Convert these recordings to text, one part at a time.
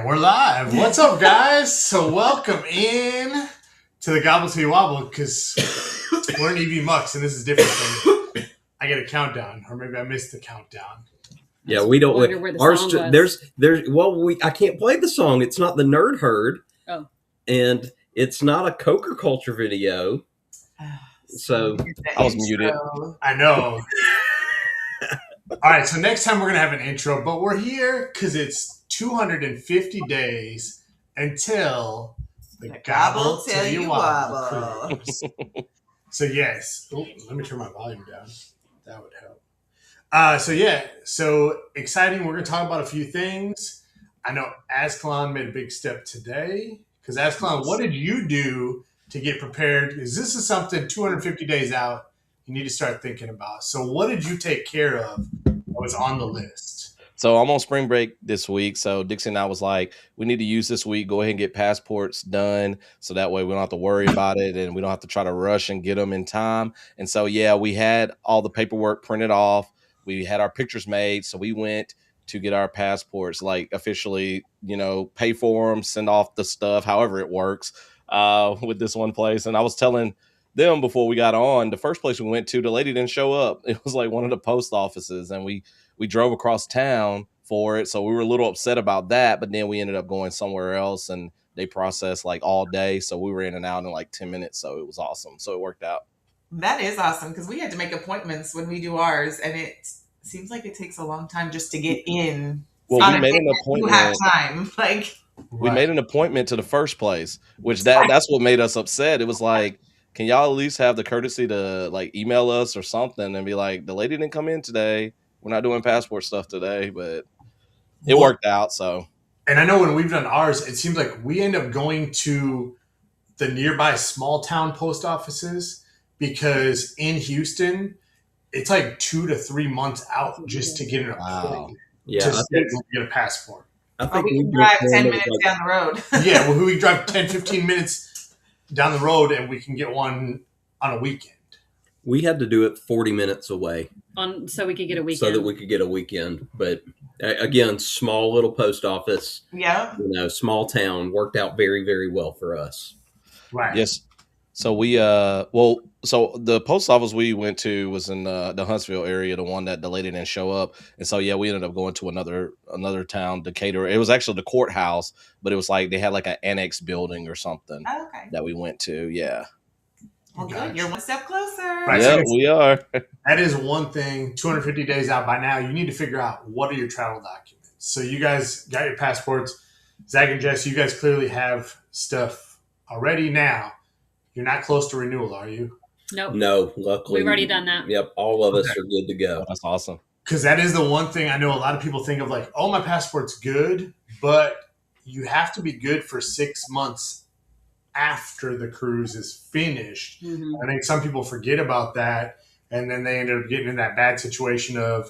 And we're live. What's up, guys? So welcome in to the Gobble till you wobble, because we're in EV Mux, and this is different from I get a countdown, or maybe I missed the countdown. Yeah, we don't. Wonder where the song was. I can't play the song. It's not the Nerd Herd. Oh. And it's not a Coker Culture video. So I was muted. I know. All right, so next time we're going to have an intro, but we're here because it's 250 days until the Gobble till you wobble. So yes. Oh, let me turn my volume down. That would help. So exciting. We're going to talk about a few things. I know Azkhalon made a big step today. Because Azkhalon, what did you do to get prepared? Because this is something 250 days out you need to start thinking about. So what did you take care of that was on the list? So I'm on spring break this week. So Dixie and I was like, we need to use this week. Go ahead and get passports done. So that way we don't have to worry about it. And we don't have to try to rush and get them in time. And so, yeah, we had all the paperwork printed off. We had our pictures made. So we went to get our passports, like officially, pay for them, send off the stuff, however it works with this one place. And I was telling them before we got on, the first place we went to, the lady didn't show up. It was like one of the post offices, and we drove across town for it. So we were a little upset about that, but then we ended up going somewhere else, and they processed like all day. So we were in and out in like 10 minutes. So it was awesome. So it worked out. That is awesome, because we had to make appointments when we do ours, and it seems like it takes a long time just to get in. Well, we made an appointment. You have time. We made an appointment to the first place, which that's what made us upset. It was like, can y'all at least have the courtesy to like email us or something and be like, the lady didn't come in today. We're not doing passport stuff today, but it worked out. So, and I know when we've done ours, it seems like we end up going to the nearby small town post offices, because in Houston, it's like 2 to 3 months out just to get an appointment. Yeah, to get a passport. I think we can drive 10 minutes down the road. Yeah, well, we drive 10, 15 minutes down the road, and we can get one on a weekend. We had to do it 40 minutes away. So we could get a weekend. So that we could get a weekend. But again, small little post office. Yeah. Small town, worked out very, very well for us. Right. Yes. So we so the post office we went to was in the Huntsville area, the one that the lady didn't show up. And so, yeah, we ended up going to another town, Decatur. It was actually the courthouse, but it was like they had like an annex building or something that we went to. Yeah. Well, good. You're one step closer. Right, yeah, so we are. That is one thing. 250 days out by now, you need to figure out what are your travel documents. So you guys got your passports. Zach and Jess, you guys clearly have stuff already now. You're not close to renewal, are you? Nope. No, luckily. We've already done that. Yep, all of us are good to go. Oh, that's awesome. Because that is the one thing I know a lot of people think of, like, oh, my passport's good, but you have to be good for 6 months after the cruise is finished. Mm-hmm. I think some people forget about that, and then they end up getting in that bad situation of,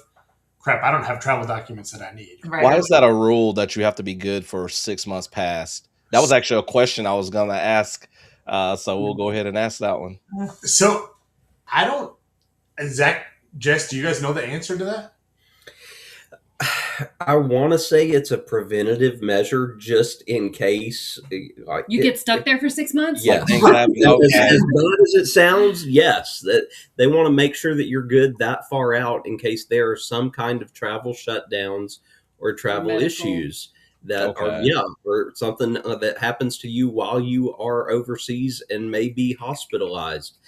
crap, I don't have travel documents that I need. Right. Why is that a rule that you have to be good for 6 months past? That was actually a question I was going to ask. So we'll go ahead and ask that one. So I don't, Zach, Jess, do you guys know the answer to that? I want to say it's a preventative measure just in case. You get stuck there for 6 months? Yes. As bad as it sounds, yes. That they want to make sure that you're good that far out in case there are some kind of travel shutdowns or travel issues that are, or something that happens to you while you are overseas and may be hospitalized.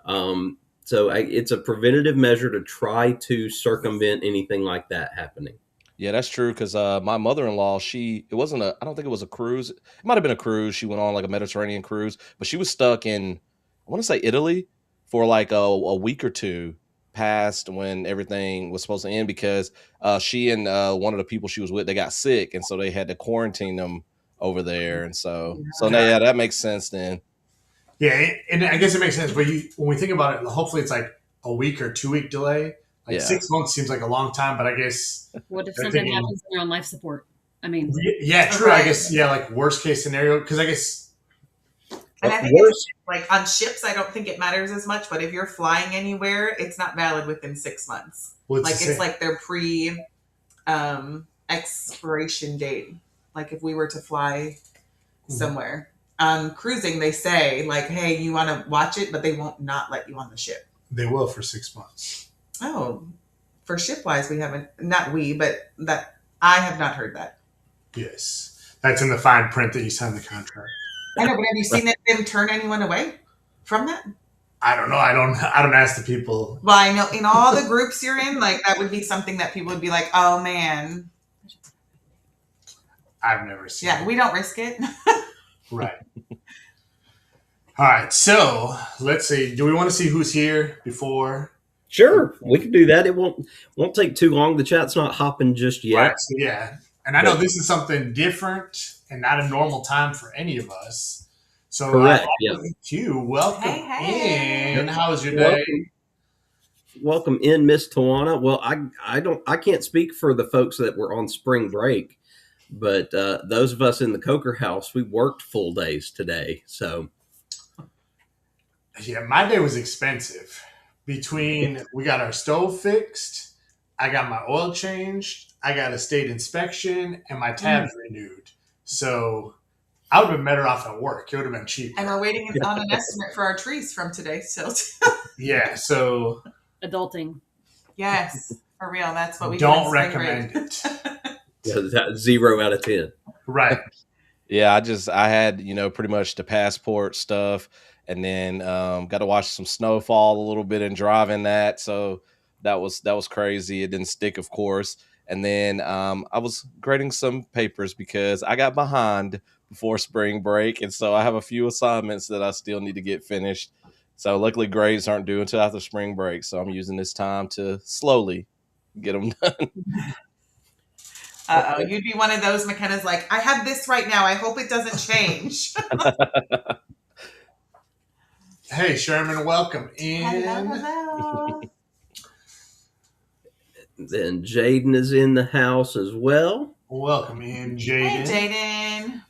So it's a preventative measure to try to circumvent anything like that happening. Yeah, that's true. Because my mother-in-law, I don't think it was a cruise. It might have been a cruise. She went on like a Mediterranean cruise, but she was stuck in, I want to say Italy for like a week or two past when everything was supposed to end, because she and one of the people she was with, they got sick. And so they had to quarantine them over there. And so yeah, that makes sense then. Yeah, and I guess it makes sense. But when we think about it, hopefully it's like a week or 2 week delay. Like 6 months seems like a long time, but I guess. What if something happens and you're on life support? I mean. Yeah, true. I guess, like worst case scenario, because I guess. And I think it's like on ships, I don't think it matters as much, but if you're flying anywhere, it's not valid within 6 months. It's like their pre expiration date. like if we were to fly somewhere. Cruising, they say like, hey, you want to watch it, but they won't not let you on the ship. They will for 6 months. Oh, for ship-wise, we haven't, not we, but that I have not heard that. Yes. That's in the fine print that you signed the contract. I know, but have you seen them turn anyone away from that? I don't know. I don't ask the people. Well, I know in all the groups you're in, like that would be something that people would be like, oh man. I've never seen it. We don't risk it. Right. All right. So let's see. Do we want to see who's here before? Sure. We can do that. It won't take too long. The chat's not hopping just yet. Right. So, yeah. And I know this is something different and not a normal time for any of us. So, correct. Yeah. Q, welcome in. How was your day? Welcome in, Miss Tawana. Well, I can't speak for the folks that were on spring break, but those of us in the Coker house, we worked full days today. So, yeah, my day was expensive. Between we got our stove fixed, I got my oil changed, I got a state inspection, and my tabs renewed. So I would have been better off at work. It would have been cheaper. And we're waiting on an estimate for our trees from today still. Yeah, so adulting. Yes, for real. That's what we don't recommend it. Yeah, 0 out of 10. Right. Yeah, I had, pretty much the passport stuff, and then got to watch some snowfall a little bit and driving that. So that was crazy. It didn't stick, of course. And then I was grading some papers because I got behind before spring break. And so I have a few assignments that I still need to get finished. So luckily grades aren't due until after spring break. So I'm using this time to slowly get them done. Uh-oh, you'd be one of those McKenna's like, I have this right now. I hope it doesn't change. Hey, Sherman, welcome in. Hello. Then Jaden is in the house as well. Welcome in, Jaden. Hey, Jaden.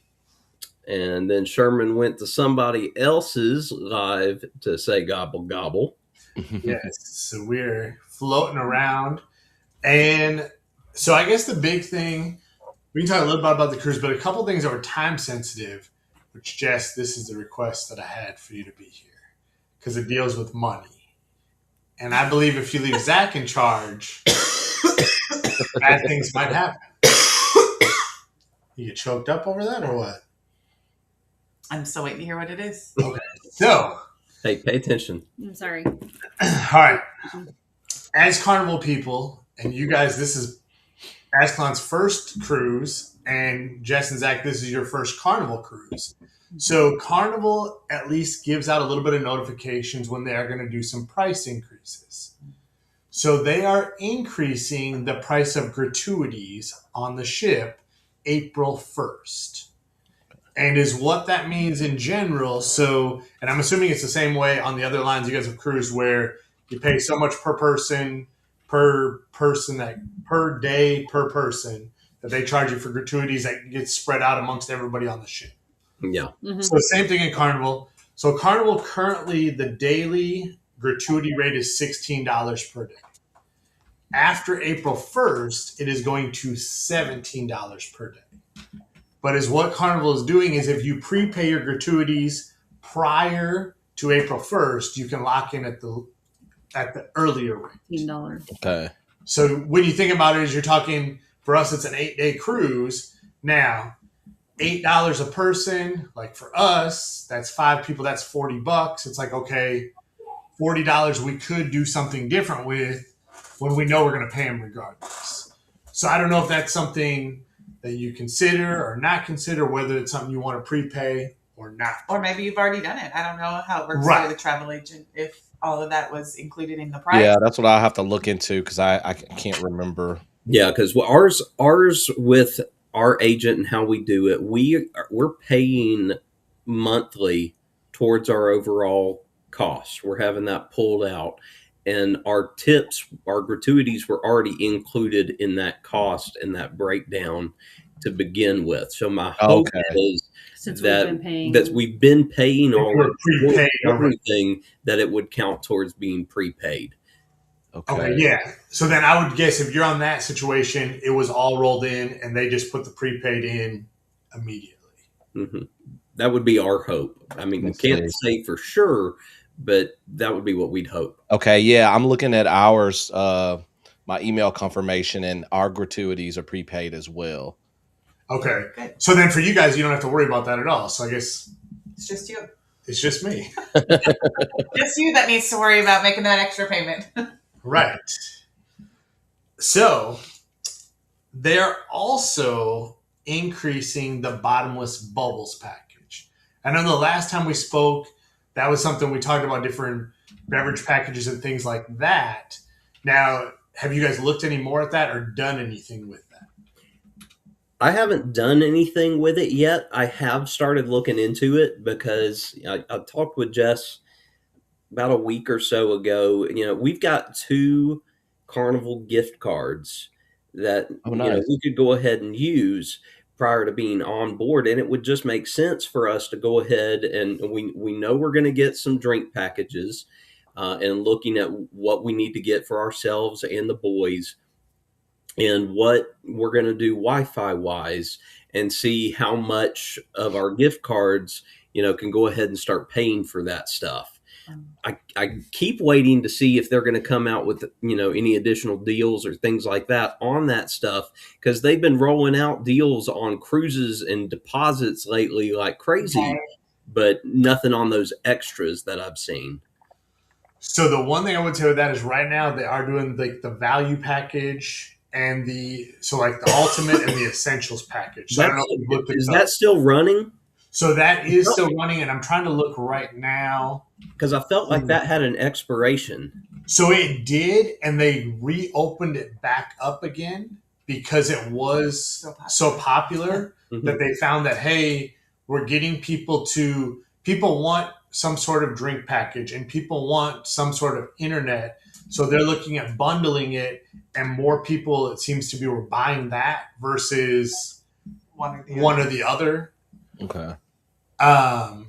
And then Sherman went to somebody else's live to say gobble, gobble. Yes, so we're floating around. And so I guess the big thing, we can talk a little bit about the cruise, but a couple things that were time sensitive, which, Jess, this is the request that I had for you to be here because it deals with money. And I believe if you leave Zach in charge, bad things might happen. You get choked up over that or what? I'm still waiting to hear what it is. Okay. So. Hey, pay attention. I'm sorry. All right. As Carnival people, and you guys, this is Azkhalon's first cruise, and Jess and Zach, this is your first Carnival cruise. So Carnival at least gives out a little bit of notifications when they are going to do some price increases. So they are increasing the price of gratuities on the ship April 1st. And is what that means in general. So, and I'm assuming it's the same way on the other lines you guys have cruised where you pay so much per person, that per day, per person, that they charge you for gratuities that gets spread out amongst everybody on the ship. Yeah. Mm-hmm. So same thing in Carnival. So Carnival currently, the daily gratuity rate is $16 per day. After April 1st, it is going to $17 per day. But is what Carnival is doing is if you prepay your gratuities prior to April 1st, you can lock in at the earlier rate. $15. Okay. So when you think about it, as you're talking, for us, it's an 8-day cruise. Now, $8 a person, like for us, that's 5 people, that's $40. It's like, okay, $40 we could do something different with when we know we're going to pay them regardless. So I don't know if that's something that you consider or not consider, whether it's something you want to prepay or not. Or maybe you've already done it. I don't know how it works for the travel agent, if all of that was included in the price. Yeah, that's what I'll have to look into because I can't remember. Yeah, because ours with our agent and how we do it, we're paying monthly towards our overall costs. We're having that pulled out. And our tips, our gratuities were already included in that cost and that breakdown to begin with. So my hope is that we've been paying everything that it would count towards being prepaid. Okay, yeah. So then I would guess if you're on that situation, it was all rolled in and they just put the prepaid in immediately. Mm-hmm. That would be our hope. I mean, we can't say for sure, but that would be what we'd hope. Okay, yeah, I'm looking at ours, my email confirmation, and our gratuities are prepaid as well. Okay. So then for you guys, you don't have to worry about that at all. So I guess it's just you. It's just me. Just you that needs to worry about making that extra payment. Right. So they're also increasing the bottomless bubbles package. I know the last time we spoke, that was something we talked about, different beverage packages and things like that. Now, have you guys looked any more at that or done anything with that? I haven't done anything with it yet. I have started looking into it because I talked with Jess about a week or so ago. We've got 2 Carnival gift cards that we could go ahead and use prior to being on board, and it would just make sense for us to go ahead and we know we're going to get some drink packages and looking at what we need to get for ourselves and the boys and what we're going to do Wi-Fi wise and see how much of our gift cards can go ahead and start paying for that stuff. I keep waiting to see if they're going to come out with any additional deals or things like that on that stuff, because they've been rolling out deals on cruises and deposits lately like crazy, but nothing on those extras that I've seen. So the one thing I would say with that is right now they are doing the value package and the ultimate and the essentials package. So I don't know if you looked at is that still running? So that is still running, and I'm trying to look right now. Because I felt like that had an expiration. So it did, and they reopened it back up again because it was so popular that they found that, hey, we're getting people want some sort of drink package, and people want some sort of internet. So they're looking at bundling it, and more people, it seems to be, were buying that versus one or the other. Okay. Now,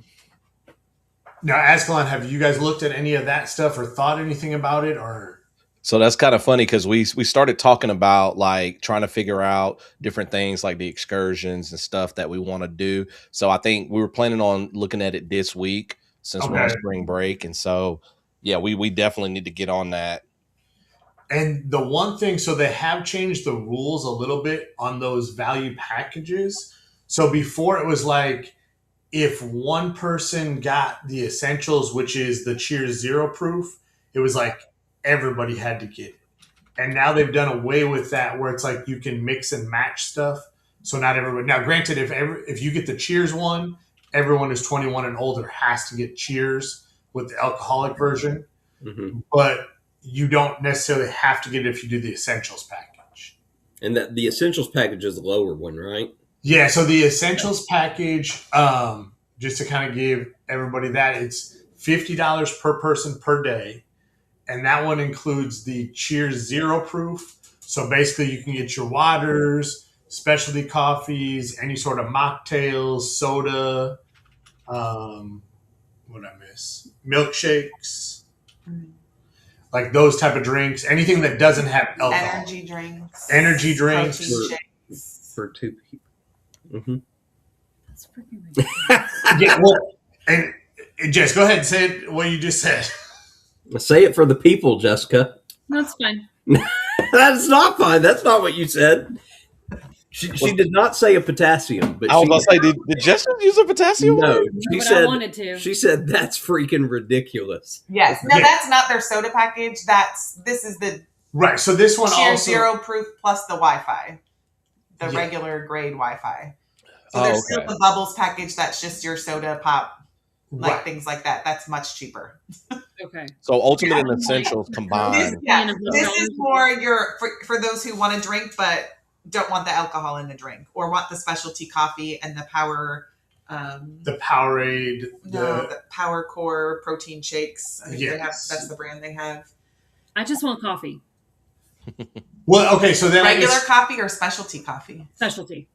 Azkhalon, have you guys looked at any of that stuff or thought anything about it? Or so that's kind of funny because we started talking about trying to figure out different things like the excursions and stuff that we want to do. So I think we were planning on looking at it this week since we're on spring break, and so yeah, we definitely need to get on that. And the one thing, so they have changed the rules a little bit on those value packages. So before it was like, if one person got the essentials, which is the Cheers Zero Proof, it was like everybody had to get it. And now they've done away with that, where it's like you can mix and match stuff. So not everybody. Now, granted, if you get the Cheers one, everyone who's 21 and older has to get Cheers with the alcoholic version. Mm-hmm. But you don't necessarily have to get it if you do the essentials package. And that the essentials package is the lower one, right? Yeah, so the essentials package, just to kind of give everybody that, it's $50 per person per day. And that one includes the Cheers Zero Proof. So basically you can get your waters, specialty coffees, any sort of mocktails, soda, what I miss? Milkshakes. Like those type of drinks. Anything that doesn't have alcohol. Energy drinks. For 2 people. Mm-hmm. That's freaking ridiculous. Yeah, well, and Jess, go ahead and say it, what you just said. Say it for the people, Jessica. That's fine. That's not fine. That's not what you said. She did not say a potassium. But I was going to say, did Jessica use a potassium? No, I wanted to. She said that's freaking ridiculous. Yes. No, that's not their soda package. This is the right. So this one Cheers also Zero Proof plus the Wi-Fi, the regular grade Wi-Fi. So there's still the Bubbles package. That's just your soda pop, things like that. That's much cheaper. Okay. So Ultimate and Essentials combined. This is more for those who want to drink but don't want the alcohol in the drink, or want the specialty coffee and the power. The Powerade. The Power Core protein shakes. I think they have. That's the brand they have. I just want coffee. Well, okay, so then regular coffee or specialty coffee? Specialty.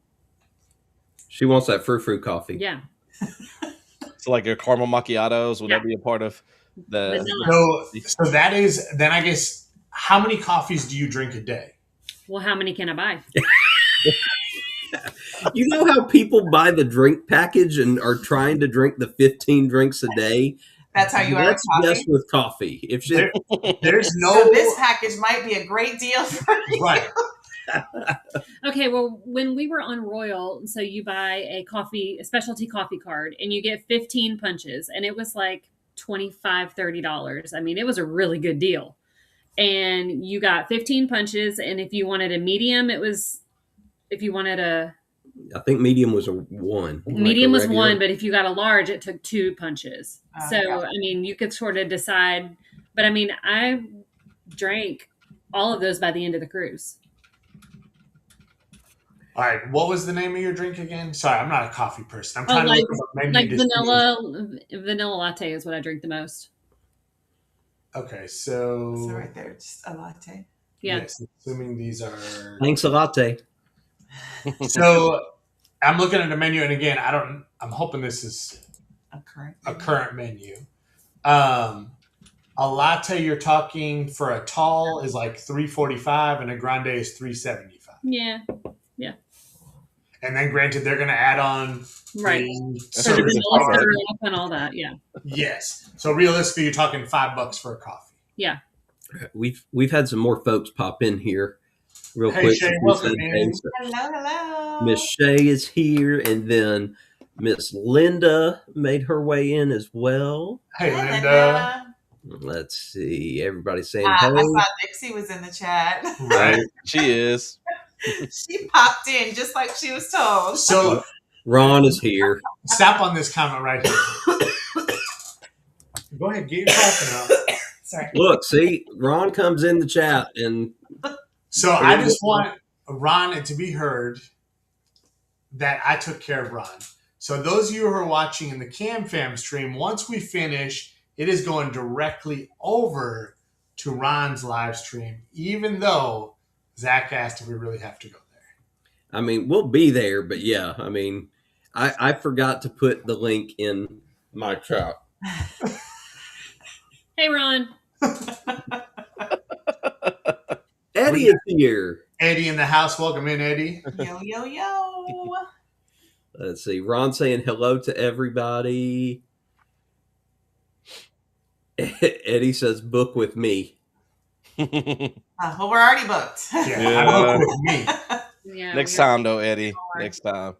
She wants that frou-frou coffee. Yeah. So like your caramel macchiatos, would that be a part of the... So that is, then I guess, how many coffees do you drink a day? Well, how many can I buy? You know how people buy the drink package and are trying to drink the 15 drinks a day? That's how you are with That's coffee? just with coffee. If she, There's no. So this package might be a great deal for you. Right. Okay, well, when we were on Royal, so you buy a specialty coffee card, and you get 15 punches, and it was like $25, $30. I mean, it was a really good deal. And you got 15 punches, and if you wanted a medium, if you wanted a I think medium was a 1. medium like was regular. 1, but if you got a large, it took 2 punches. Oh, So, yeah. I mean, you could sort of decide. But I mean, I drank all of those by the end of the cruise. All right. What was the name of your drink again? Sorry, I'm not a coffee person. I'm trying to look up a menu. Like to vanilla latte is what I drink the most. Okay, so. So right there, just a latte. Yeah. Yes, assuming these are. Thanks a latte. So I'm looking at the menu, and again, I'm hoping this is A current. a current menu. A latte you're talking for a tall is like $3.45, and a grande is $3.75. Yeah. And then, granted, they're going to add on Right. the So the service vanilla charge. syrup and all that. Yeah. Yes. So realistically, you're talking $5 for a coffee. Yeah. We've had some more folks pop in here real Hey, quick. Shay, We welcome said in. thanks. Hello. Miss Shay is here, and then Miss Linda made her way in as well. Hey, Linda. Let's see. Everybody saying I hey. saw Dixie was in the chat. Right. She is. She popped in just like she was told. So Ron is here. stop on this comment right here. Go ahead, get your coffee out. Sorry. Look, see, Ron comes in the chat, and So I just want Ron it to be heard that I took care of Ron. So those of you who are watching in the KAM Fam stream, once we finish, it is going directly over to Ron's live stream, even though Zach asked if we really have to go there. I mean, we'll be there, but yeah, I mean, I forgot to put the link in my chat. Hey, Ron. Eddie is here. Eddie in the house. Welcome in, Eddie. Yo, yo, yo. Let's see. Ron saying hello to everybody. Eddie says, book with me. Well, we're already booked. Yeah, I booked with me. Yeah. Next time, though, Eddie. Next time.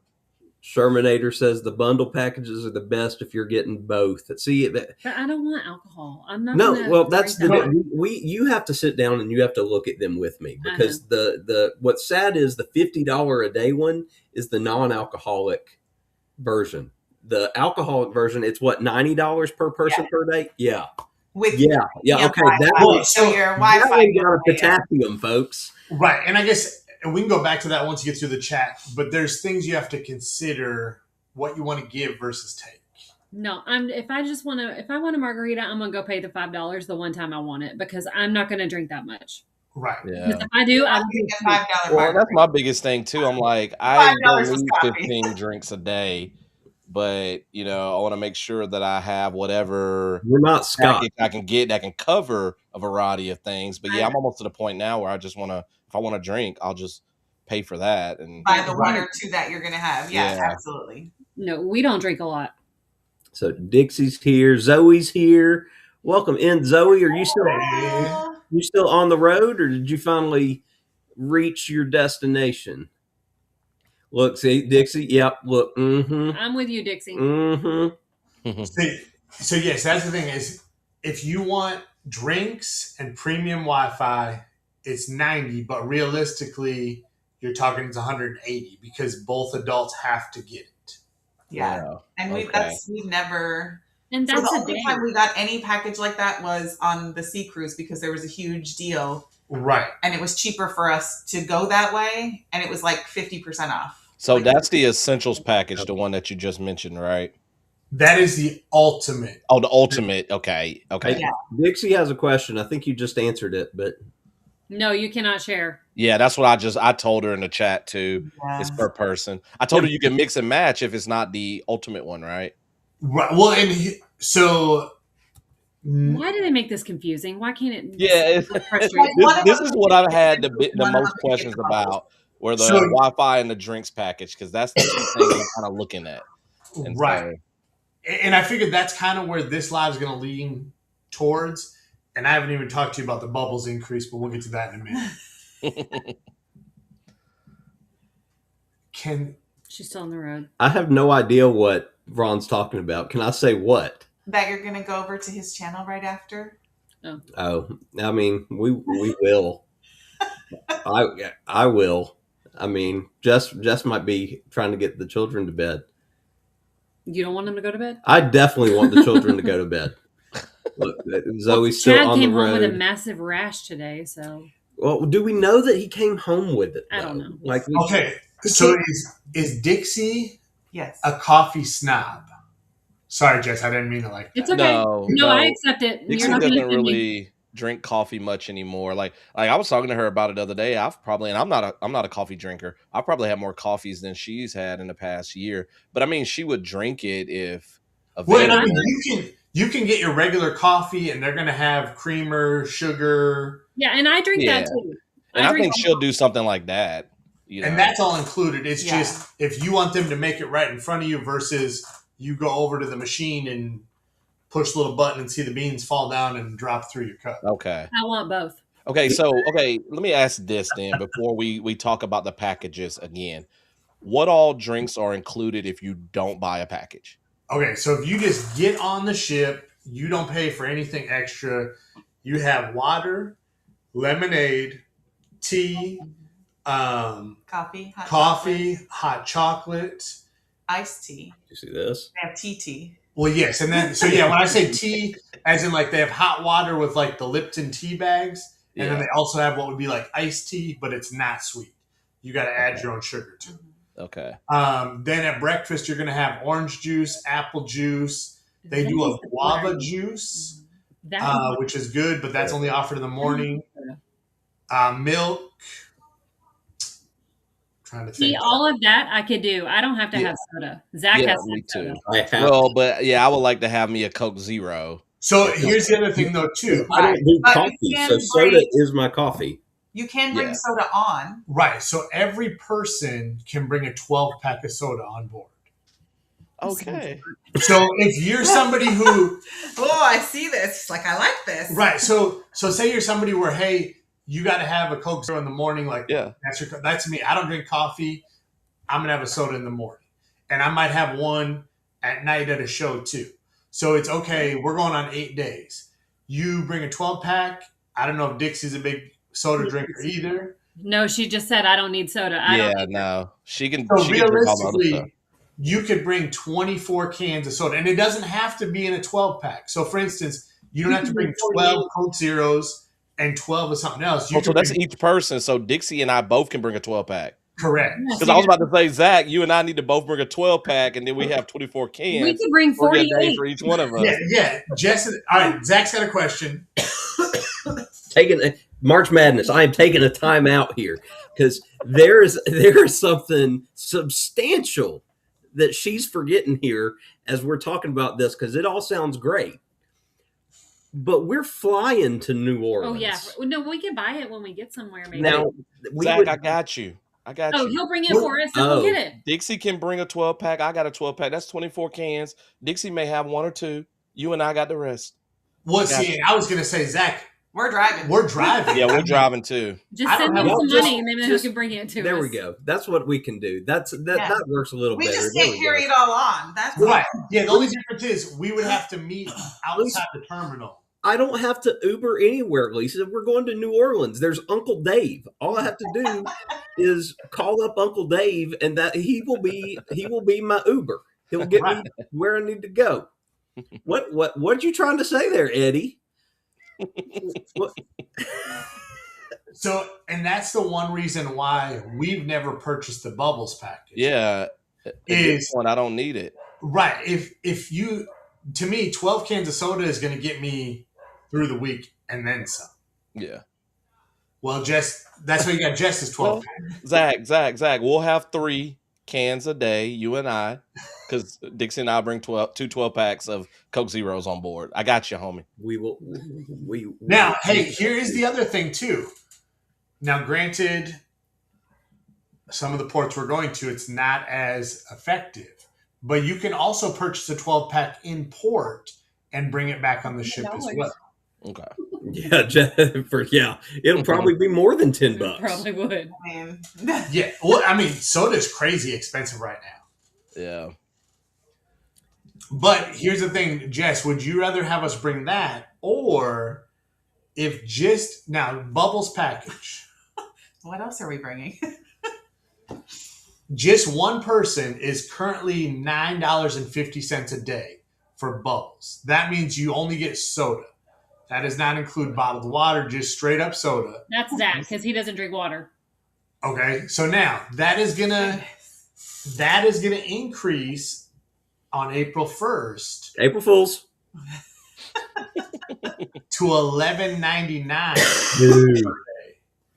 Shermanator says the bundle packages are the best if you're getting both. See, But I don't want alcohol. I'm not. no, gonna well, that's drink the that. you have to sit down and you have to look at them with me, because the what's sad is the $50 a day one is the non-alcoholic version. The alcoholic version, it's what, $90 per person per day? Yeah. With Yeah. Okay. That Well, one, so your that Wi-Fi. one got a potassium, folks. Right. And I guess we can go back to that once you get through the chat, but there's things you have to consider what you want to give versus take. No, if I want a margarita, I'm gonna go pay the $5 the one time I want it, because I'm not gonna drink that much. Right. Yeah. Because if I do, I I'll think do a $5 Well, that's margarita. my biggest thing too. I'm like, I $5 don't for need coffee. 15 drinks a day, but I want to make sure that I have whatever We're not Scott. package I can get that can cover a variety of things. But yeah, I'm almost to the point now where I just want to, if I want to drink, I'll just pay for that. And Buy the one or two that you're going to have. Yes, Yeah. absolutely. No, we don't drink a lot. So Dixie's here. Zoe's here. Welcome in, Zoe. Are you still on the road, or did you finally reach your destination? Look, see, Dixie. Yep. Look. Mm-hmm. I'm with you, Dixie. Mm-hmm. So yes, that's the thing is, if you want drinks and premium Wi-Fi, it's 90, but realistically, you're talking it's 180 because both adults have to get it. Yeah. And we've never. And So that's the a only day. time we got any package like that was on the sea cruise, because there was a huge deal Right. and it was cheaper for us to go that way, and it was like 50% off. so that's the essentials package, the one that you just mentioned, right? That is the ultimate. Oh, the ultimate. Okay. Yeah. Dixie has a question. I think you just answered it, but No, you cannot share. Yeah, that's what I told her in the chat too. Yeah. It's per person. I told her you can mix and match if it's not the ultimate one, right? Right. Well, so Why do they make this confusing? Why can't it? Yeah, It's frustrating. this is what I've had the most questions about. or the Wi-Fi and the drinks package, because that's the two things I'm kind of looking at. And right. And I figured that's kind of where this live is going to lean towards. And I haven't even talked to you about the bubbles increase, but we'll get to that in a minute. She's still on the road. I have no idea what Ron's talking about. Can I say what? That you're going to go over to his channel right after? Oh, I mean, we will. I will. I mean, Jess might be trying to get the children to bed. You don't want them to go to bed? I definitely want the children to go to bed. Look, Zoe's still on the road. Chad came home with a massive rash today, so. Well, do we know that he came home with it? I don't know. Okay, so is Dixie a coffee snob? Sorry, Jess, I didn't mean it like that. It's okay. No, I accept it. Dixie doesn't really drink coffee much anymore. Like I was talking to her about it the other day. I'm not a coffee drinker. I probably have more coffees than she's had in the past year. But I mean, she would drink it if available. Well, I mean, you can get your regular coffee, and they're going to have creamer, sugar. Yeah, and I drink that too. And I think she'll do something like that. You know? And that's all included. It's just if you want them to make it right in front of you versus you go over to the machine and push a little button and see the beans fall down and drop through your cup. Okay. I want both. Okay, so let me ask this then before we talk about the packages again. What all drinks are included if you don't buy a package? Okay, so if you just get on the ship, you don't pay for anything extra. You have water, lemonade, tea, coffee, hot chocolate, iced tea. You see this? They have tea. Well, yes, and then when I say tea, as in like they have hot water with like the Lipton tea bags, and then they also have what would be like iced tea, but it's not sweet. You got to add your own sugar to it. Okay. Then at breakfast, you're going to have orange juice, apple juice. They do a guava juice, which is good, but that's only offered in the morning. Milk. Trying to think. See, all of that I could do. I don't have to have soda. Zach has me too. Soda. Well, but I would like to have me a Coke Zero. So here's the other thing, though, too. I don't do coffee, so soda is my coffee. You can bring soda on. Right. So every person can bring a 12-pack of soda on board. Okay. So if you're somebody who... Oh, I see this. Like, I like this. Right. So say you're somebody where, hey, you got to have a Coke Zero in the morning. Like, that's me. I don't drink coffee. I'm going to have a soda in the morning. And I might have one at night at a show, too. So it's okay. We're going on 8 days. You bring a 12-pack. I don't know if Dixie's a big soda drinker either. No, she just said I don't need soda. No. She can. So she realistically, can you could bring 24 cans of soda, and it doesn't have to be in a 12-pack. So, for instance, you don't have to bring 12 Coke Zeros and 12 of something else. So that's each person. So Dixie and I both can bring a 12-pack. Correct. Because I was about to say, Zach, you and I need to both bring a 12-pack, and then we have 24 cans. We could bring 48 for each one of us. Yeah. All right, Zach's got a question. Taking March Madness, I am taking a time out here because there is something substantial that she's forgetting here as we're talking about this, because it all sounds great. But we're flying to New Orleans. Oh, yeah. No, we can buy it when we get somewhere, maybe. Now, Zach, I got you. Oh, he'll bring it for us, and we'll get it. Dixie can bring a 12-pack. I got a 12-pack. That's 24 cans. Dixie may have one or two. You and I got the rest. Well, see, I was going to say, Zach, we're driving. Yeah, we're driving too. Just send them some money, and then they can bring it to us. There we go. That's what we can do. That works a little better. We just can't carry it all on. That's right. Yeah, the only difference is we would have to meet outside the terminal. I don't have to Uber anywhere, Lisa. We're going to New Orleans. There's Uncle Dave. All I have to do is call up Uncle Dave, and that he will be my Uber. He'll get me where I need to go. What are you trying to say there, Eddie? So, and that's the one reason why we've never purchased the Bubbles package. Yeah, is I don't need it. Right. If you, to me, 12 cans of soda is going to get me through the week and then some. Yeah. Well, Jess, that's why you got Jess's 12. Zach, we'll have 3 cans a day, you and I, because Dixie and I bring 2 12-packs of Coke Zeros on board. I got you, homie. We will. Now, hey, here is the other thing too. Now, granted, some of the ports we're going to, it's not as effective. But you can also purchase a 12-pack in port and bring it back on the ship as well. Okay. It'll probably be more than $10. It probably would. Yeah. Well, I mean, soda's crazy expensive right now. Yeah. But here's the thing, Jess, would you rather have us bring that, or if just now Bubbles package? What else are we bringing? Just one person is currently $9.50 a day for Bubbles. That means you only get soda. That does not include bottled water, just straight up soda. That's Zach, because he doesn't drink water. Okay, so now that is gonna increase on April 1st. April Fools. To $11.99.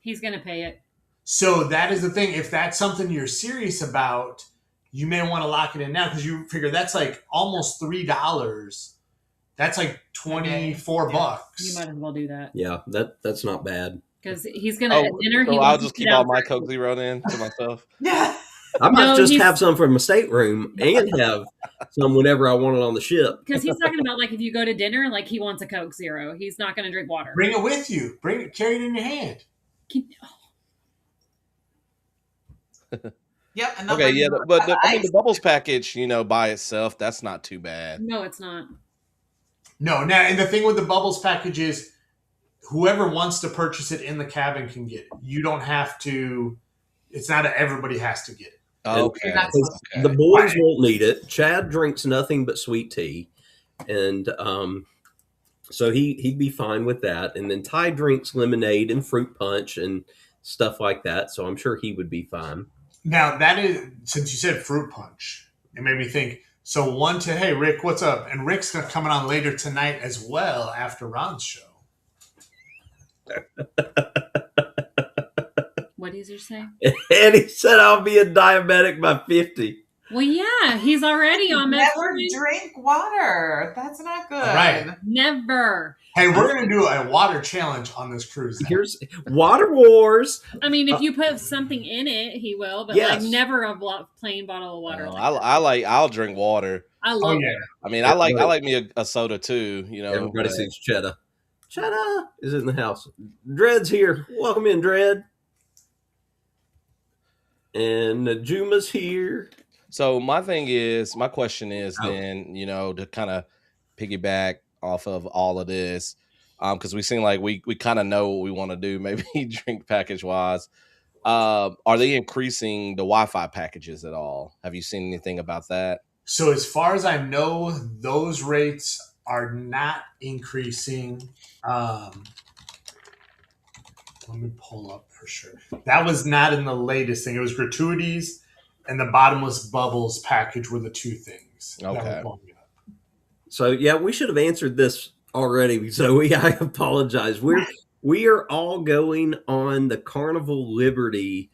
He's gonna pay it. So that is the thing. If that's something you're serious about, you may want to lock it in now, because you figure that's like almost $3. That's like $24 bucks. You might as well do that. Yeah, that's not bad. Because he's gonna at dinner. So I'll just keep all my Coke Zero in to myself. Yeah. I might just have some from my stateroom and have some whenever I want it on the ship. Because he's talking about, like, if you go to dinner, like, he wants a Coke Zero. He's not going to drink water. Bring it with you. Carry it in your hand. Yep. Okay, yeah, but the Bubbles package, by itself, that's not too bad. No, it's not. No, now, and the thing with the Bubbles package is whoever wants to purchase it in the cabin can get it. You don't have to. It's not everybody has to get it. Okay. The boys won't need it. Chad drinks nothing but sweet tea, and so he'd be fine with that. And then Ty drinks lemonade and fruit punch and stuff like that, so I'm sure he would be fine. Now, that is, since you said fruit punch, it made me think, so hey, Rick, what's up? And Rick's coming on later tonight as well after Ron's show. What did you say? And he said I'll be a diabetic by 50. Well, yeah, he's already on Never drink water. That's not good. All right. Never. Hey, we're going to do a water challenge on this cruise. Here's Water Wars. I mean, if you put something in it, he will, but like never a plain bottle of water. I'll drink water. I love it. I mean, I like me a soda too. Everybody sings Cheddar. Cheddar is in the house. Dred's here. Welcome in, Dred. And Juma's here. So my question is then, to kind of piggyback off of all of this, because we seem like we kind of know what we want to do, maybe drink package wise. Are they increasing the Wi-Fi packages at all? Have you seen anything about that? So as far as I know, those rates are not increasing. Let me pull up for sure. That was not in the latest thing. It was gratuities and the bottomless bubbles package were the two things. Okay. So yeah, we should have answered this already. So I apologize. We are all going on the Carnival Liberty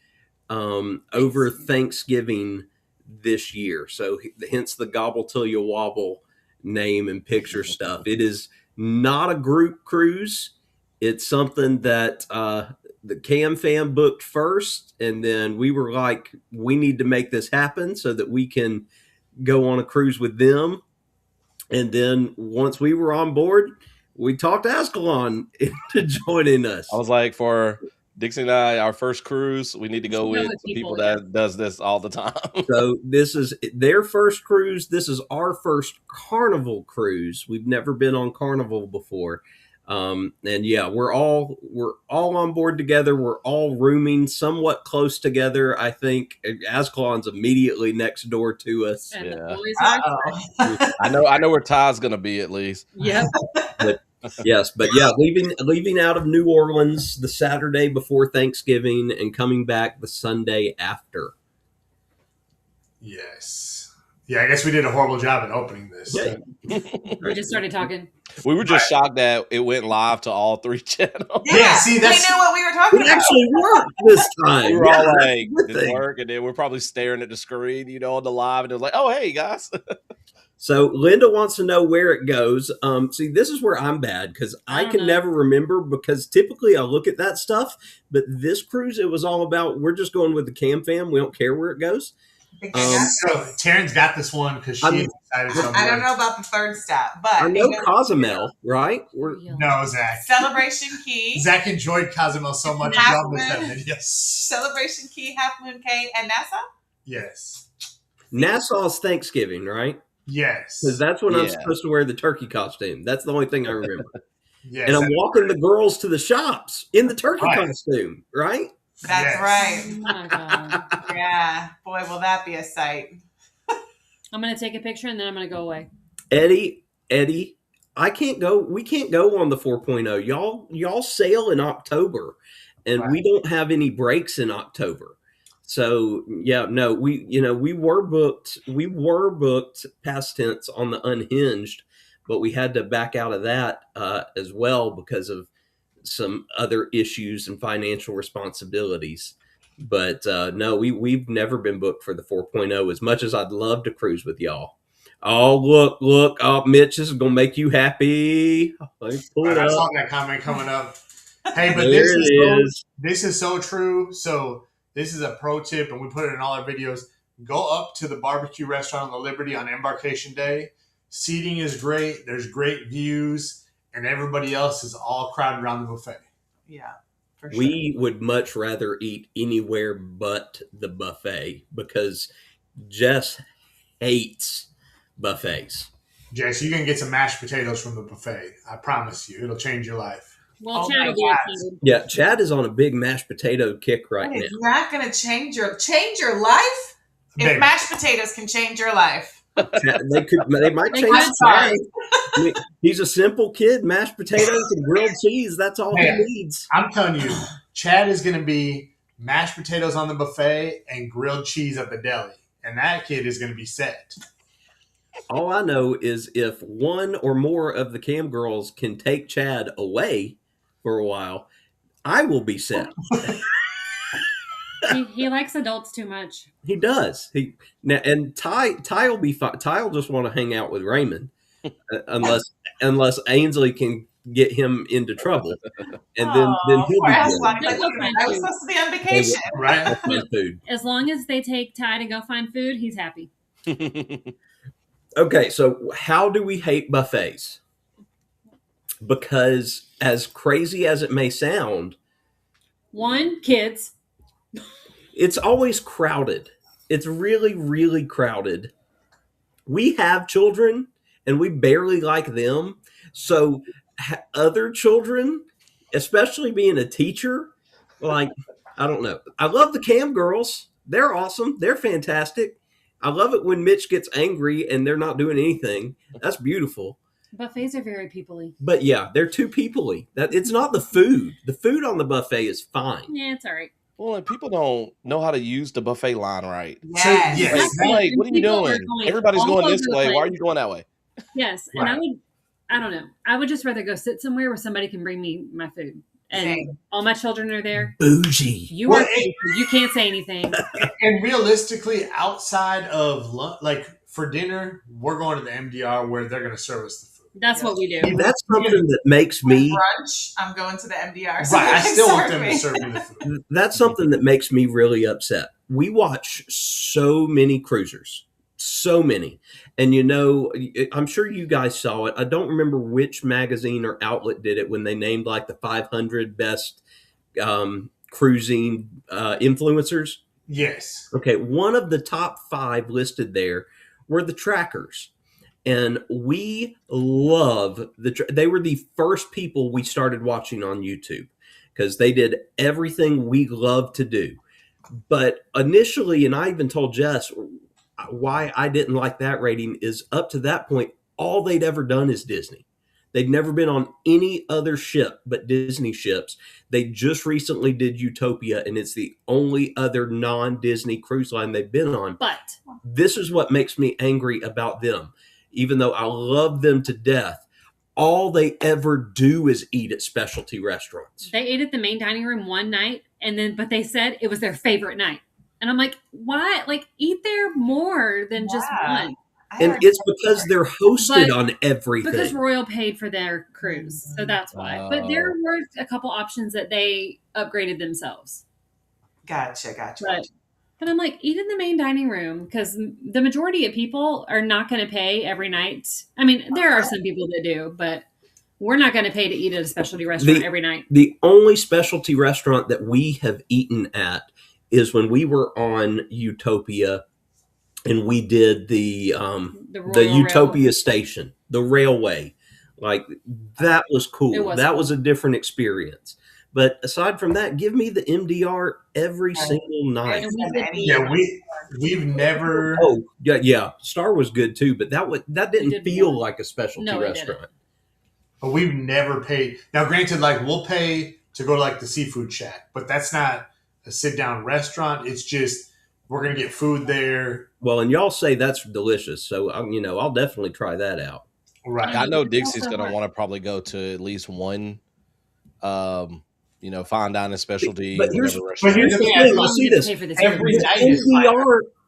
over Thanksgiving this year. So hence the Gobble till you wobble name and picture stuff. It is not a group cruise. It's something that the KAM fam booked first, and then we were like, we need to make this happen so that we can go on a cruise with them. And then once we were on board, we talked Azkhalon into joining us. I was like, for Dixie and I, our first cruise, we need to go with people that does this all the time. So this is their first cruise. This is our first Carnival cruise. We've never been on Carnival before. And yeah, we're all on board together. We're all rooming somewhat close together. I think Azkhalon's immediately next door to us. And yeah. I know where Ty's gonna be at least. Yep. But yeah, leaving out of New Orleans the Saturday before Thanksgiving and coming back the Sunday after. Yes. Yeah, I guess we did a horrible job at opening this. Yeah. We just started talking. We were just shocked that it went live to all three channels. Yeah, see, we knew what we were talking It about. actually worked this time. We were all like, did it work? And then we're probably staring at the screen, on the live, and it was like, oh, hey, guys. So Linda wants to know where it goes. See, this is where I'm bad because I can never remember, because typically I look at that stuff. But this cruise, it was all about, we're just going with the KAM fam. We don't care where it goes. So Taryn's got this one because she's excited. So I don't know about the third step, but I know Cozumel, right? No, Zach. Celebration Key. Zach enjoyed Cozumel so much. Yes. Celebration Key, Half Moon Cay, and Nassau. Yes. Nassau's Thanksgiving, right? Yes. Because that's when I'm supposed to wear the turkey costume. That's the only thing I remember. Yes. And I'm walking the girls to the shops in the turkey costume, right? That's right. Oh my God. Yeah. Boy, will that be a sight. I'm going to take a picture and then I'm going to go away. Eddie, I can't go. We can't go on the 4.0. Y'all sail in October, and we don't have any breaks in October. So yeah, no, we were booked. We were booked past tense on the Unhinged, but we had to back out of that as well because of some other issues and financial responsibilities. But no, we've never been booked for the 4.0 as much as I'd love to cruise with y'all. Oh, look. Oh, Mitch, this is going to make you happy. Let me pull it up. I saw that comment coming up. Hey, but this is so true. So this is a pro tip, and we put it in all our videos. Go up to the barbecue restaurant on the Liberty on Embarkation Day. Seating is great. There's great views, and everybody else is all crowded around the buffet. Yeah, for sure. We would much rather eat anywhere but the buffet because Jess hates buffets. Jess, you can get some mashed potatoes from the buffet. I promise you. It'll change your life. Well, Chad will be excited. Yeah, Chad is on a big mashed potato kick right now. It's not going to change your life? If mashed potatoes can change your life. They might change Chad. I mean, he's a simple kid. Mashed potatoes and grilled cheese. That's all he needs. I'm telling you, Chad is going to be mashed potatoes on the buffet and grilled cheese at the deli. And that kid is going to be set. All I know is if one or more of the KAM girls can take Chad away for a while, I will be set. He likes adults too much. He does. And Ty will be fine. Ty will just want to hang out with Raymond, unless Ainsley can get him into trouble, and then he'll be good. I was supposed to be on vacation, right? Food. As long as they take Ty to go find food, he's happy. Okay, so how do we hate buffets? Because as crazy as it may sound, kids. It's always crowded. It's really, really crowded. We have children, and we barely like them. So other children, especially being a teacher, like, I don't know. I love the KAM girls. They're awesome. They're fantastic. I love it when Mitch gets angry and they're not doing anything. That's beautiful. Buffets are very people-y. But yeah, they're too people-y. It's not the food. The food on the buffet is fine. Yeah, it's all right. Well, and people don't know how to use the buffet line right. Yes. Like, what are you doing? Everybody's going this way. Why are you going that way? Yes. And I don't know. I would just rather go sit somewhere where somebody can bring me my food. And all my children are there. Bougie. You can't say anything. And realistically, outside of like for dinner, we're going to the MDR where they're going to serve us the food. That's what we do. That's something that makes me brunch. I'm going to the MDR. So right. I still want them to serve me the food. That's something that makes me really upset. We watch so many cruisers. So many. And I'm sure you guys saw it. I don't remember which magazine or outlet did it when they named like the 500 best cruising influencers. Yes. Okay. One of the top 5 listed there were the trackers. And we love they were the first people we started watching on YouTube because they did everything we love to do. But initially, and I even told Jess why I didn't like that rating is up to that point, all they'd ever done is Disney. They'd never been on any other ship but Disney ships. They just recently did Utopia, and it's the only other non-Disney cruise line they've been on. But this is what makes me angry about them. Even though I love them to death, all they ever do is eat at specialty restaurants. They ate at the main dining room one night, but they said it was their favorite night. And I'm like, why? Like, eat there more than just one. And it's because they're hosted on everything. Because Royal paid for their cruise, so that's why. But there were a couple options that they upgraded themselves. Gotcha. But I'm like, eat in the main dining room, because the majority of people are not going to pay every night. I mean, there are some people that do, but we're not going to pay to eat at a specialty restaurant every night. The only specialty restaurant that we have eaten at is when we were on Utopia and we did the Utopia station, the railway. Like, that was cool. That was a different experience. But aside from that, give me the MDR every single night. Yeah, we've never. Oh yeah. Star was good too, but that didn't feel like a specialty restaurant. But we've never paid. Now, granted, like, we'll pay to go to like the Seafood Shack, but that's not a sit down restaurant. It's just we're gonna get food there. Well, and y'all say that's delicious, so I'll definitely try that out. Right. I know Dixie's gonna want to probably go to at least one. Fine dining specialty. But here's the thing. Let's see this. Every night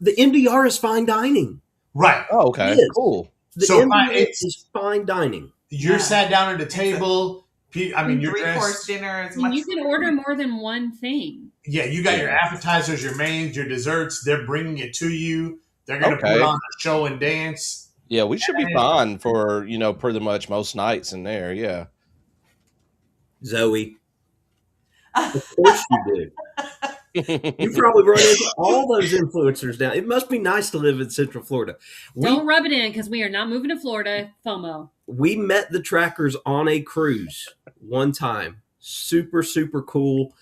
the MDR is fine dining. Right. Oh, okay. Cool. The MDR is fine dining. You're sat down at a table. I mean, you're 3-course dinner. You can order more than one thing. Yeah, you got your appetizers, your mains, your desserts. They're bringing it to you. They're going to put on a show and dance. Yeah, we should be fine for pretty much most nights in there. Yeah. Zoe, of course you do. You probably run into all those influencers now. It must be nice to live in Central Florida. Don't rub it in, because we are not moving to Florida. FOMO. We met the Trackers on a cruise one time. Super, super cool.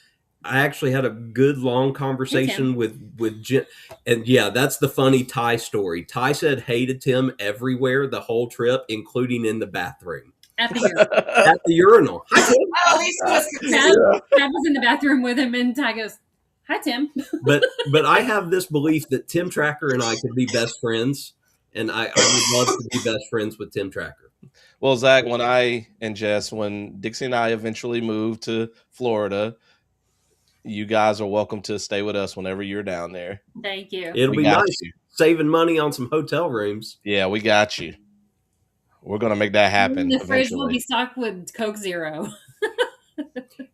I actually had a good long conversation with Jen. And yeah, that's the funny Ty story. Ty said hey to Tim everywhere the whole trip, including in the bathroom. At the urinal. At the urinal. At least Dad was in the bathroom with him, and Ty goes, "Hi, Tim." But I have this belief that Tim Tracker and I could be best friends, and I would love to be best friends with Tim Tracker. Well, Zach, when Dixie and I eventually move to Florida, you guys are welcome to stay with us whenever you're down there. Thank you. It'll be nice saving money on some hotel rooms. Yeah, we got you. We're gonna make that happen. The fridge will be stocked with Coke Zero.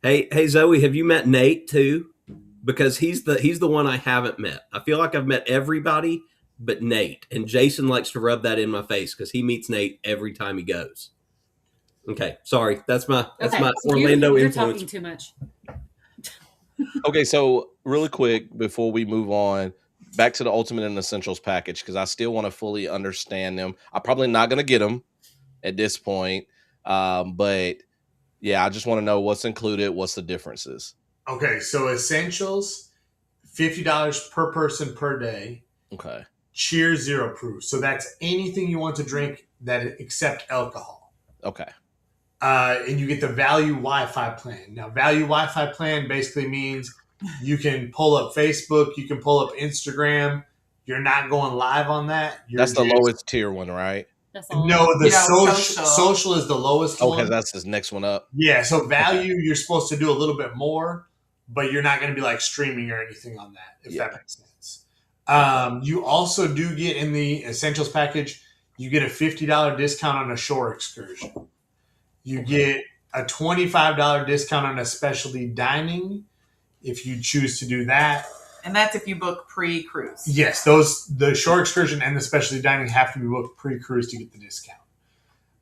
Hey, Zoe, have you met Nate too? Because he's the one I haven't met. I feel like I've met everybody but Nate, and Jason likes to rub that in my face because he meets Nate every time he goes. Okay, sorry, that's my Orlando you're influence. Talking too much. Okay, so really quick before we move on, back to the Ultimate and Essentials package, because I still want to fully understand them. I'm probably not going to get them at this point, but yeah, I just want to know what's included, what's the differences. Okay, so Essentials, $50 per person per day. Okay. Cheers Zero Proof. So that's anything you want to drink that except alcohol. Okay. And you get the Value Wi-Fi plan. Now, Value Wi-Fi plan basically means you can pull up Facebook, you can pull up Instagram. You're not going live on that. That's the lowest tier one, right? No, the social is the lowest one. Okay, that's the next one up. Yeah, so Value, you're supposed to do a little bit more, but you're not going to be like streaming or anything on that, if that makes sense. You also do get in the Essentials package, you get a $50 discount on a shore excursion. You get a $25 discount on a specialty dining if you choose to do that. And that's if you book pre-cruise. Yes, the shore excursion and the specialty dining have to be booked pre-cruise to get the discount.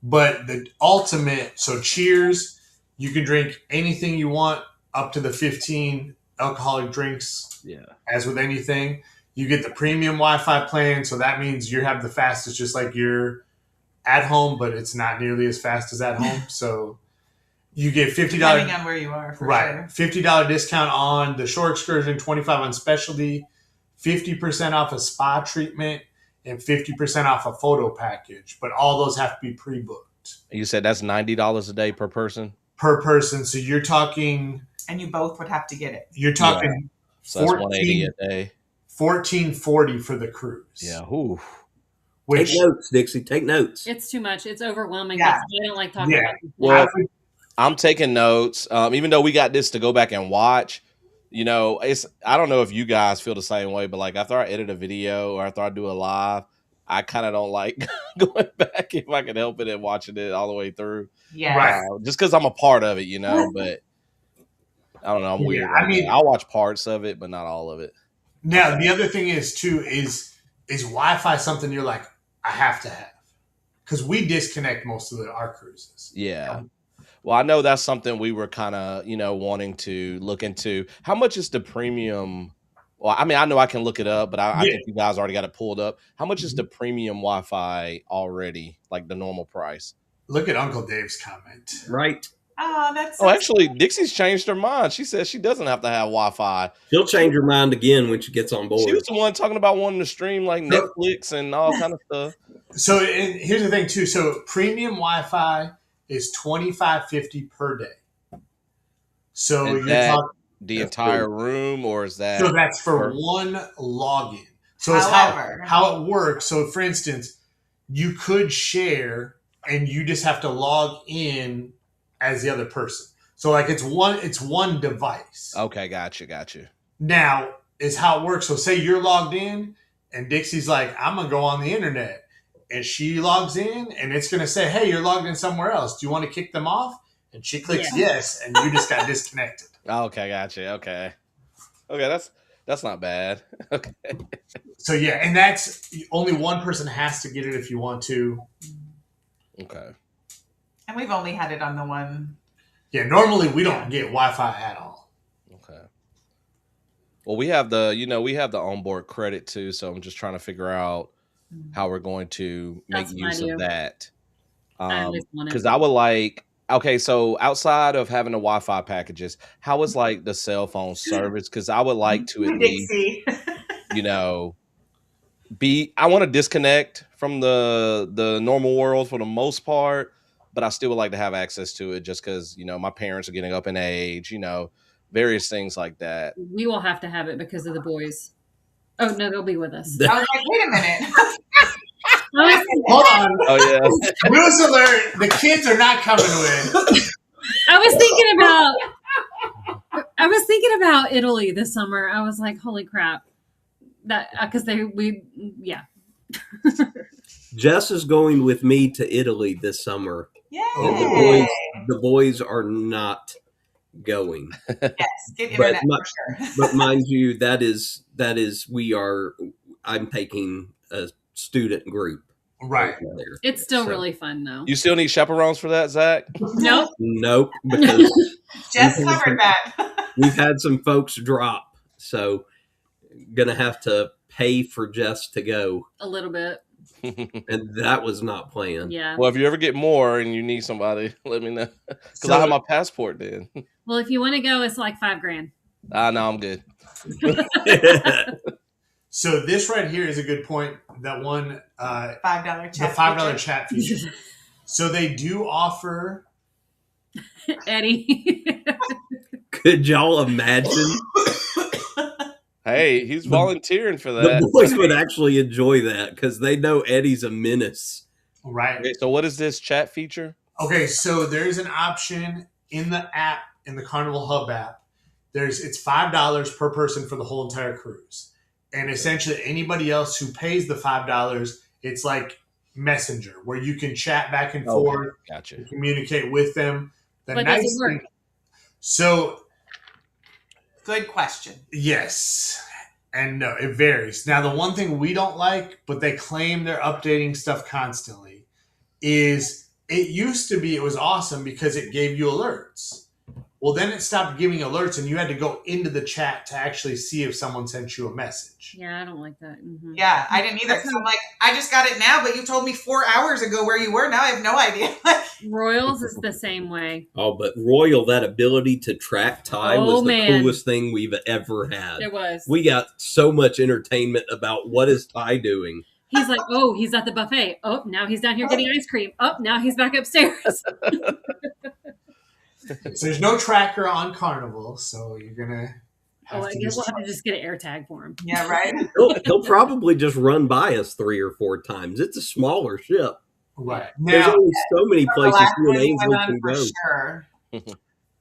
But the ultimate, so Cheers, you can drink anything you want up to the 15 alcoholic drinks. Yeah. As with anything. You get the premium Wi-Fi plan, so that means you have the fastest, just like you're at home, but it's not nearly as fast as at home. So you get $50. Depending on where you are, for sure. $50 discount on the shore excursion, $25 on specialty, 50% off a spa treatment, and 50% off a photo package. But all those have to be pre-booked. You said that's $90 a day per person? Per person. So you're talking... And you both would have to get it. You're talking... So that's $180 a day. $14.40 for the cruise. Yeah. Ooh. Take notes, Dixie. Take notes. It's too much. It's overwhelming. Yeah. I don't like talking about this. Well, I'm taking notes. Even though we got this to go back and watch, I don't know if you guys feel the same way, but like after I edit a video or after I do a live, I kind of don't like going back if I can help it and watching it all the way through. Yeah. Right. Just because I'm a part of it, but I don't know. I'm weird. I mean, I'll watch parts of it, but not all of it. Now, the other thing is too is Wi-Fi something you're like, I have to have, because we disconnect most of our cruises. Yeah. Well, I know that's something we were kind of wanting to look into. How much is the premium? Well, I mean, I know I can look it up, but I think you guys already got it pulled up. How much is the premium Wi-Fi already, like the normal price? Look at Uncle Dave's comment. Right. Oh, that's so actually, Dixie's changed her mind. She says she doesn't have to have Wi-Fi. She'll change her mind again when she gets on board. She was the one talking about wanting to stream like Netflix and all kind of stuff. So, and here's the thing too. So, premium Wi-Fi is $25.50 per day. So you're talking the entire room, or is that? So that's for one login. So it's how it works. So, for instance, you could share, and you just have to log in as the other person. So like it's one device. Okay, gotcha. Now is how it works. So say you're logged in and Dixie's like, I'm gonna go on the internet, and she logs in and it's gonna say, hey, you're logged in somewhere else. Do you want to kick them off? And she clicks yes, and you just got disconnected. Okay, gotcha. Okay, that's not bad. Okay. So yeah, and that's only one person has to get it if you want to. Okay. And we've only had it on the one. Yeah, normally we don't get Wi-Fi at all. Okay. Well, we have the onboard credit too, so I'm just trying to figure out how we're going to make use of that. Because I would like. Okay, so outside of having the Wi-Fi packages, how is like the cell phone service? Because I would like to at least, I want to disconnect from the normal world for the most part, but I still would like to have access to it just because, my parents are getting up in age, various things like that. We will have to have it because of the boys. Oh, no, they'll be with us. I was like, wait a minute. Hold on. Oh, yeah. News alert. The kids are not coming with. I was thinking about Italy this summer. I was like, holy crap. That because Jess is going with me to Italy this summer. Yay! And the boys are not going. Yes, get internet for sure. But mind you, that is I'm taking a student group. Right. It's still really fun though. You still need chaperones for that, Zach? Nope. Because Jess covered that. We've had some folks drop, so gonna have to pay for Jess to go a little bit. And that was not planned. Yeah. Well, if you ever get more and you need somebody, let me know. Because I have my passport then. Well, if you want to go, it's like $5,000. No, I'm good. So this right here is a good point. That one $5 chat. The $5 chat feature. So they do offer Eddie. Could y'all imagine? Hey, he's volunteering for that. The boys would actually enjoy that because they know Eddie's a menace. Right. Okay, so what is this chat feature? Okay, so there's an option in the app, in the Carnival Hub app. It's $5 per person for the whole entire cruise. And essentially anybody else who pays the $5, it's like Messenger, where you can chat back and forth, gotcha, and communicate with them. But does it work? So, good question. Yes. And no, it varies. Now, the one thing we don't like, but they claim they're updating stuff constantly, is it used to be, it was awesome because it gave you alerts. Well, then it stopped giving alerts and you had to go into the chat to actually see if someone sent you a message. Yeah, I don't like that. Mm-hmm. Yeah, I didn't either. So I'm like, I just got it now, but you told me 4 hours ago where you were. Now I have no idea. Royals is the same way. Oh, but Royal, that ability to track time was the coolest thing we've ever had. It was. We got so much entertainment about what is Ty doing. He's like, oh, he's at the buffet. Oh, now he's down here getting ice cream. Oh, now he's back upstairs. So there's no tracker on Carnival, so you're gonna I guess we'll have to just get an air tag for him. Yeah, right. He'll probably just run by us 3 or 4 times. It's a smaller ship. Right. There's only so many places you and Ainsley can go. Sure.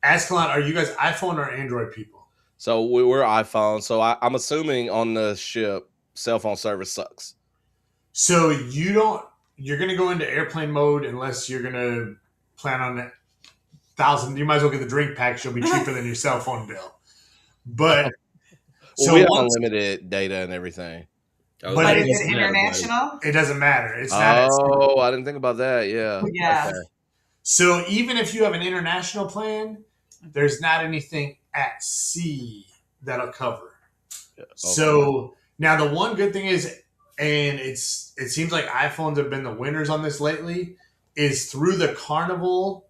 Azkhalon, are you guys iPhone or Android people? So we're iPhone. So I'm assuming on the ship, cell phone service sucks. So you're going to go into airplane mode unless you're going to plan on it. You might as well get the drink pack. You'll be cheaper than your cell phone bill. But we have unlimited data and everything. But is it international? It doesn't matter. It's not. Oh, I didn't think about that. Yeah. Yeah. Okay. So even if you have an international plan, there's not anything at sea that'll cover. Yeah. Okay. So now the one good thing is, and it seems like iPhones have been the winners on this lately, is through the Carnival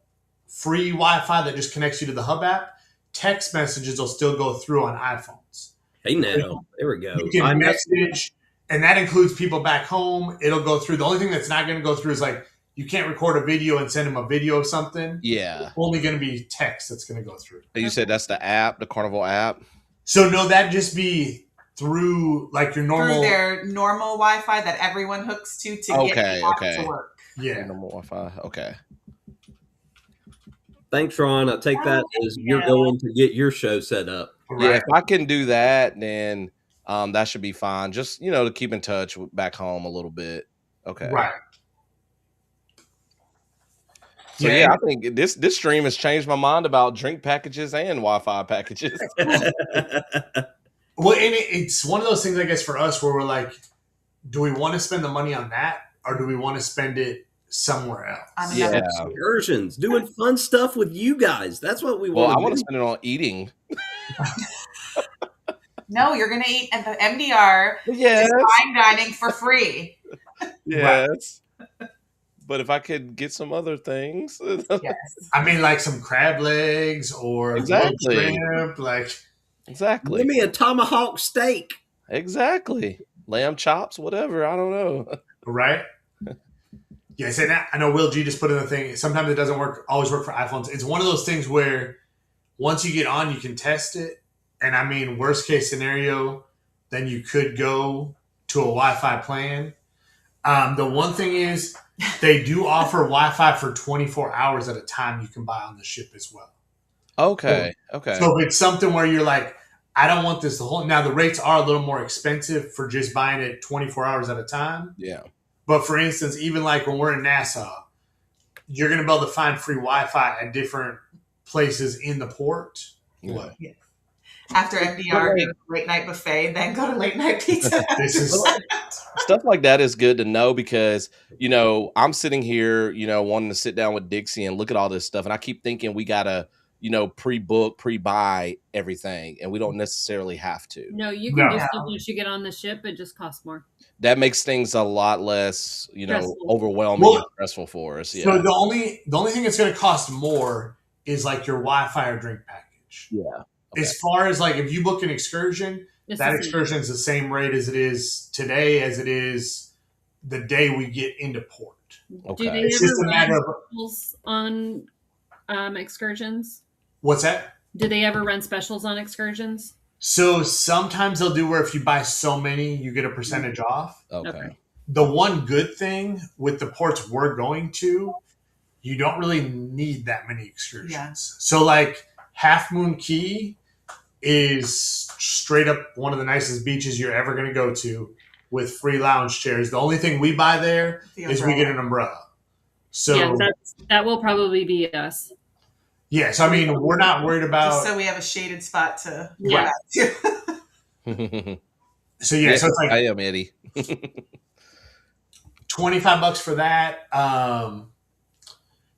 free Wi-Fi that just connects you to the Hub app, text messages will still go through on iPhones. Hey, now. There we go. You can message, and that includes people back home. It'll go through. The only thing that's not going to go through is like, you can't record a video and send them a video of something. Yeah. It's only going to be text that's going to go through. And you said that's the app, the Carnival app? So, no, that'd just be through like your normal... Through their normal Wi-Fi that everyone hooks to get the app to work. Yeah. Normal Wi-Fi. Okay. Thanks, Ron. I'll take that as you're going to get your show set up. Right. Yeah, if I can do that, then that should be fine. Just, to keep in touch back home a little bit. Okay. Right. So yeah, I think this stream has changed my mind about drink packages and Wi-Fi packages. Well, and it's one of those things, I guess, for us where we're like, do we want to spend the money on that, or do we want to spend it somewhere else? Yeah, excursions, doing fun stuff with you guys. That's what we want. Well, I want to spend it on eating. No, you're going to eat at the MDR. Yes. Fine dining for free. Yes. Right. But if I could get some other things. Yes. I mean, like some crab legs or shrimp, Exactly. Give me a tomahawk steak. Exactly. Lamb chops, whatever. I don't know. Right? Yes, and I know Will G just put in the thing. Sometimes it doesn't always work for iPhones. It's one of those things where once you get on, you can test it. And I mean, worst case scenario, then you could go to a Wi-Fi plan. The one thing is they do offer Wi-Fi for 24 hours at a time you can buy on the ship as well. Okay. So if it's something where you're like, I don't want this now the rates are a little more expensive for just buying it 24 hours at a time. Yeah. But for instance, even like when we're in Nassau, you're going to be able to find free Wi-Fi at different places in the port. Yeah. What? Yeah. After MDR, late night buffet, then go to late night pizza. Stuff like that is good to know because, I'm sitting here, wanting to sit down with Dixie and look at all this stuff. And I keep thinking we got to, pre-book, pre-buy everything. And we don't necessarily have to. No, you can do stuff once you get on the ship. It just costs more. That makes things a lot less, overwhelming and stressful for us. Yeah. So the only thing that's going to cost more is like your Wi-Fi or drink package. Yeah. Okay. As far as like if you book an excursion, that excursion is the same rate as it is today as it is the day we get into port. Okay. Do they ever run specials on excursions? What's that? Do they ever run specials on excursions? So sometimes they'll do where if you buy so many, you get a percentage off. Okay. The one good thing with the ports we're going to, you don't really need that many excursions. Yeah. So like Half Moon Key is straight up one of the nicest beaches you're ever going to go to with free lounge chairs. The only thing we buy there is we get an umbrella. So that will probably be us. Yes, I mean, we're not worried about... Just so we have a shaded spot to... Yeah. So it's like... I am Eddie. $25 for that.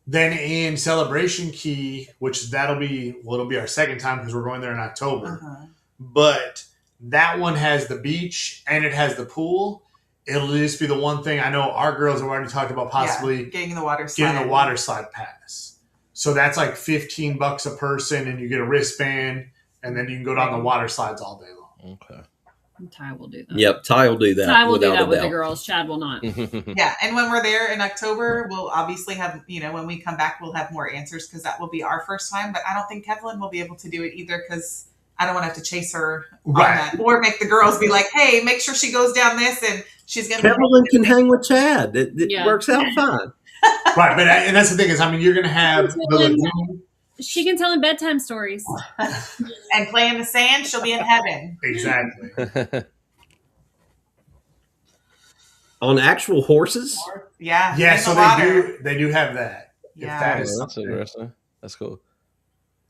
Then in Celebration Key, which it'll be our second time because we're going there in October. Uh-huh. But that one has the beach and it has the pool. It'll just be the one thing. I know our girls have already talked about possibly getting the water slide pass. So that's like $15 a person, and you get a wristband, and then you can go down the water slides all day long. Okay. Ty will do that. Yep, Ty will do that. Ty will do that with the girls. Chad will not. Yeah, and when we're there in October, we'll obviously have, when we come back, we'll have more answers because that will be our first time. But I don't think Kevlin will be able to do it either because I don't want to have to chase her on that. Or make the girls be like, hey, make sure she goes down this, and she's going to... Kevlin can hang with Chad. It works out fine. Right, and that's the thing is, I mean, you're going to have the lagoon. She can tell him bedtime stories. And play in the sand, she'll be in heaven. Exactly. On actual horses? Yeah. Yeah, in so the water. they do have that. Yeah. If that Oh, is that's something. interesting. That's cool.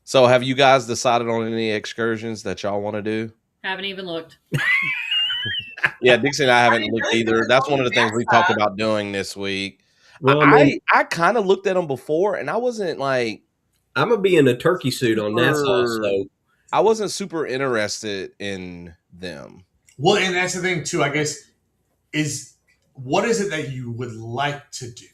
So, have you guys decided on any excursions that y'all want to do? Haven't even looked. Yeah, Dixie and I haven't mean, looked really, either. there's That's one of only the things we NASA. talked about doing this week. Well, I mean, I kind of looked at them before, and I wasn't like I'm going to be in a turkey suit on Nassau, so. I wasn't super interested in them. Well, and that's the thing too, I guess, is what is it that you would like to do?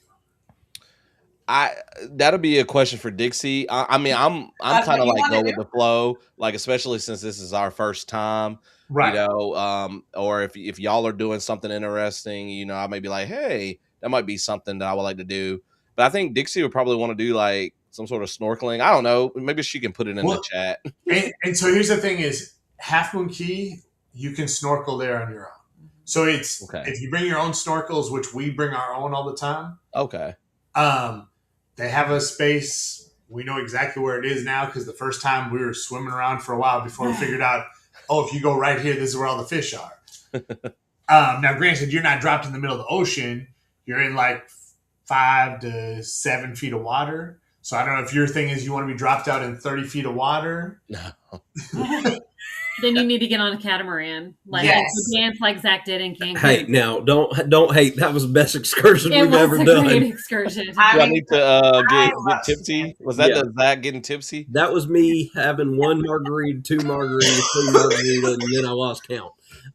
That'll be a question for Dixie. I mean, I'm That's kind of what you like go wanna with do? the flow, like especially since this is our first time, Right. you know. Or if y'all are doing something interesting, you know, I may be like, hey, that might be something that I would like to do. But I think Dixie would probably want to do like some sort of snorkeling. I don't know. Maybe she can put it in the chat. And so here's the thing: is Half Moon Key, you can snorkel there on your own. So it's Okay. if you bring your own snorkels, which we bring our own all the time. Okay. They have a space. We know exactly where it is now because the first time we were swimming around for a while before we figured out, oh, if you go right here, this is where all the fish are. Now, granted, you're not dropped in the middle of the ocean. You're in like 5 to 7 feet of water. So I don't know if your thing is you want to be dropped out in 30 feet of water. No. Then you need to get on a catamaran, like Yes. dance like Zach did in Cancun. Hey, now don't hate. That was the best excursion it we've was ever a done. great excursion. Do I mean, need to get love tipsy? Was that Yeah. the Zach getting tipsy? That was me having 1 margarita, 2 margaritas, 3 margaritas, and then I lost count.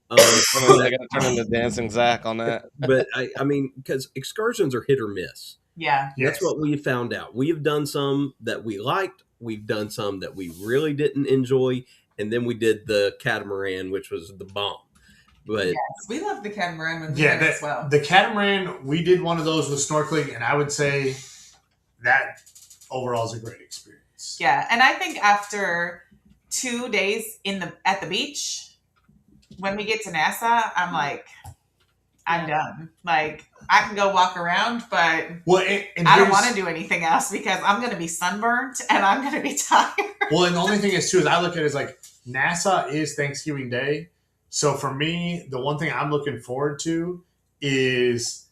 I got to turn into dancing Zach on that. But I mean, because excursions are hit or miss. Yeah. That's what we found out. We have done some that we liked. We've done some that we really didn't enjoy. And then we did the catamaran, which was the bomb. But Yes, we love the catamaran when we Yeah, went as well. the catamaran, we did one of those with snorkeling, and I would say that overall is a great experience. Yeah, and I think after 2 days at the beach, when we get to NASA, I'm like, I'm done. Like, I can go walk around, but Well, and I don't here's- want to do anything else because I'm going to be sunburnt and I'm going to be tired. Well, and the only thing is too is I look at it as like NASA is Thanksgiving Day. So for me, the one thing I'm looking forward to is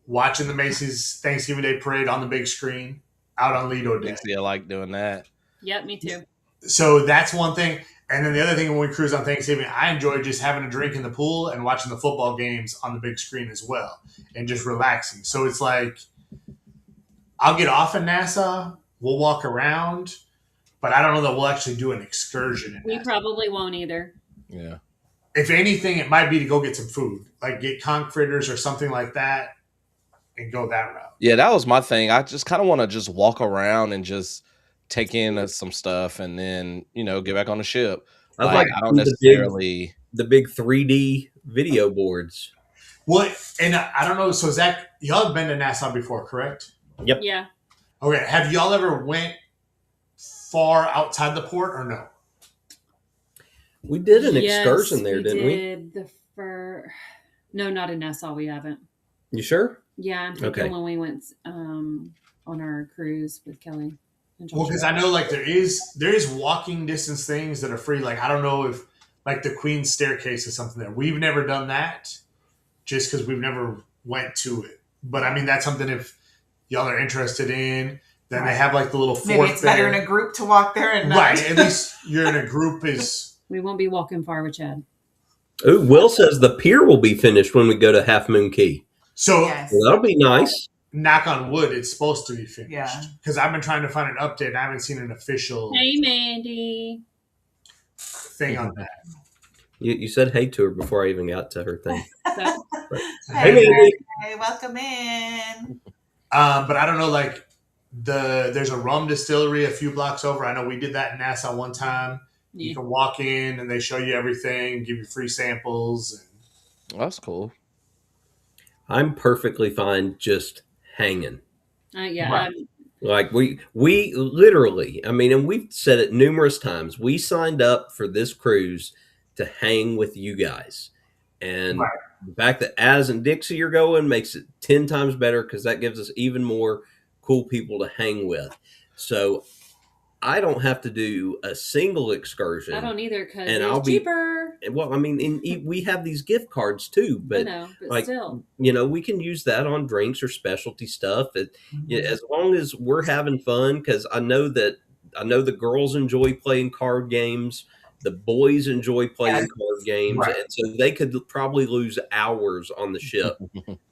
watching the Macy's Thanksgiving Day parade on the big screen out on Lido Day. Dixie, I like doing that. Yep, me too. So that's one thing. And then the other thing when we cruise on Thanksgiving, I enjoy just having a drink in the pool and watching the football games on the big screen as well and just relaxing. So it's like I'll get off in NASA, we'll walk around, but I don't know that we'll actually do an excursion in We NASA. probably won't either. Yeah. If anything, it might be to go get some food, like get conch fritters or something like that and go that route. Yeah, that was my thing. I just kind of want to just walk around and just take in some stuff and then, you know, get back on the ship. I Like, like I don't the necessarily. the big 3D video boards. What? And I don't know. So Zach, y'all have been to Nassau before, correct? Yep. Yeah. Okay. Have y'all ever went far outside the port or no? We did an Yes, excursion there, didn't we? did the No, not in Nassau. We haven't. You sure? Yeah, I'm thinking Okay. when we went on our cruise with Kelly. And Well, because I know like there is walking distance things that are free. Like I don't know if like the Queen's Staircase is something there. We've never done that, just because we've never went to it. But I mean that's something if y'all are interested in. Then they have like the little fort Maybe it's better there. in a group to walk there and not. Right. At least you're in a group is We won't be walking far with Chad. Ooh, Will says the pier will be finished when we go to Half Moon Key. so. Yes. Well, that'll be nice. Knock on wood, it's supposed to be finished. Yeah. Because I've been trying to find an update and I haven't seen an official Hey, Mandy. thing on that. You said hey to her before I even got to her thing. So, Hey, Mandy. hey, welcome in. But I don't know, like there's a rum distillery a few blocks over. I know we did that in Nassau one time. You yeah. can walk in and they show you everything, give you free samples. And That's cool. I'm perfectly fine just hanging. Yeah. Right. Like we literally, I mean, and we've said it numerous times. We signed up for this cruise to hang with you guys, and Right. the fact that Az and Dixie are going makes it 10 times better because that gives us even more cool people to hang with. So I don't have to do a single excursion. I don't either because And it's I'll be- cheaper. Well, I mean, we have these gift cards too, I but know, but like, still. we can use that on drinks or specialty stuff. As long as we're having fun, because I know the girls enjoy playing card games. The boys enjoy playing card games, Right. and so they could probably lose hours on the ship.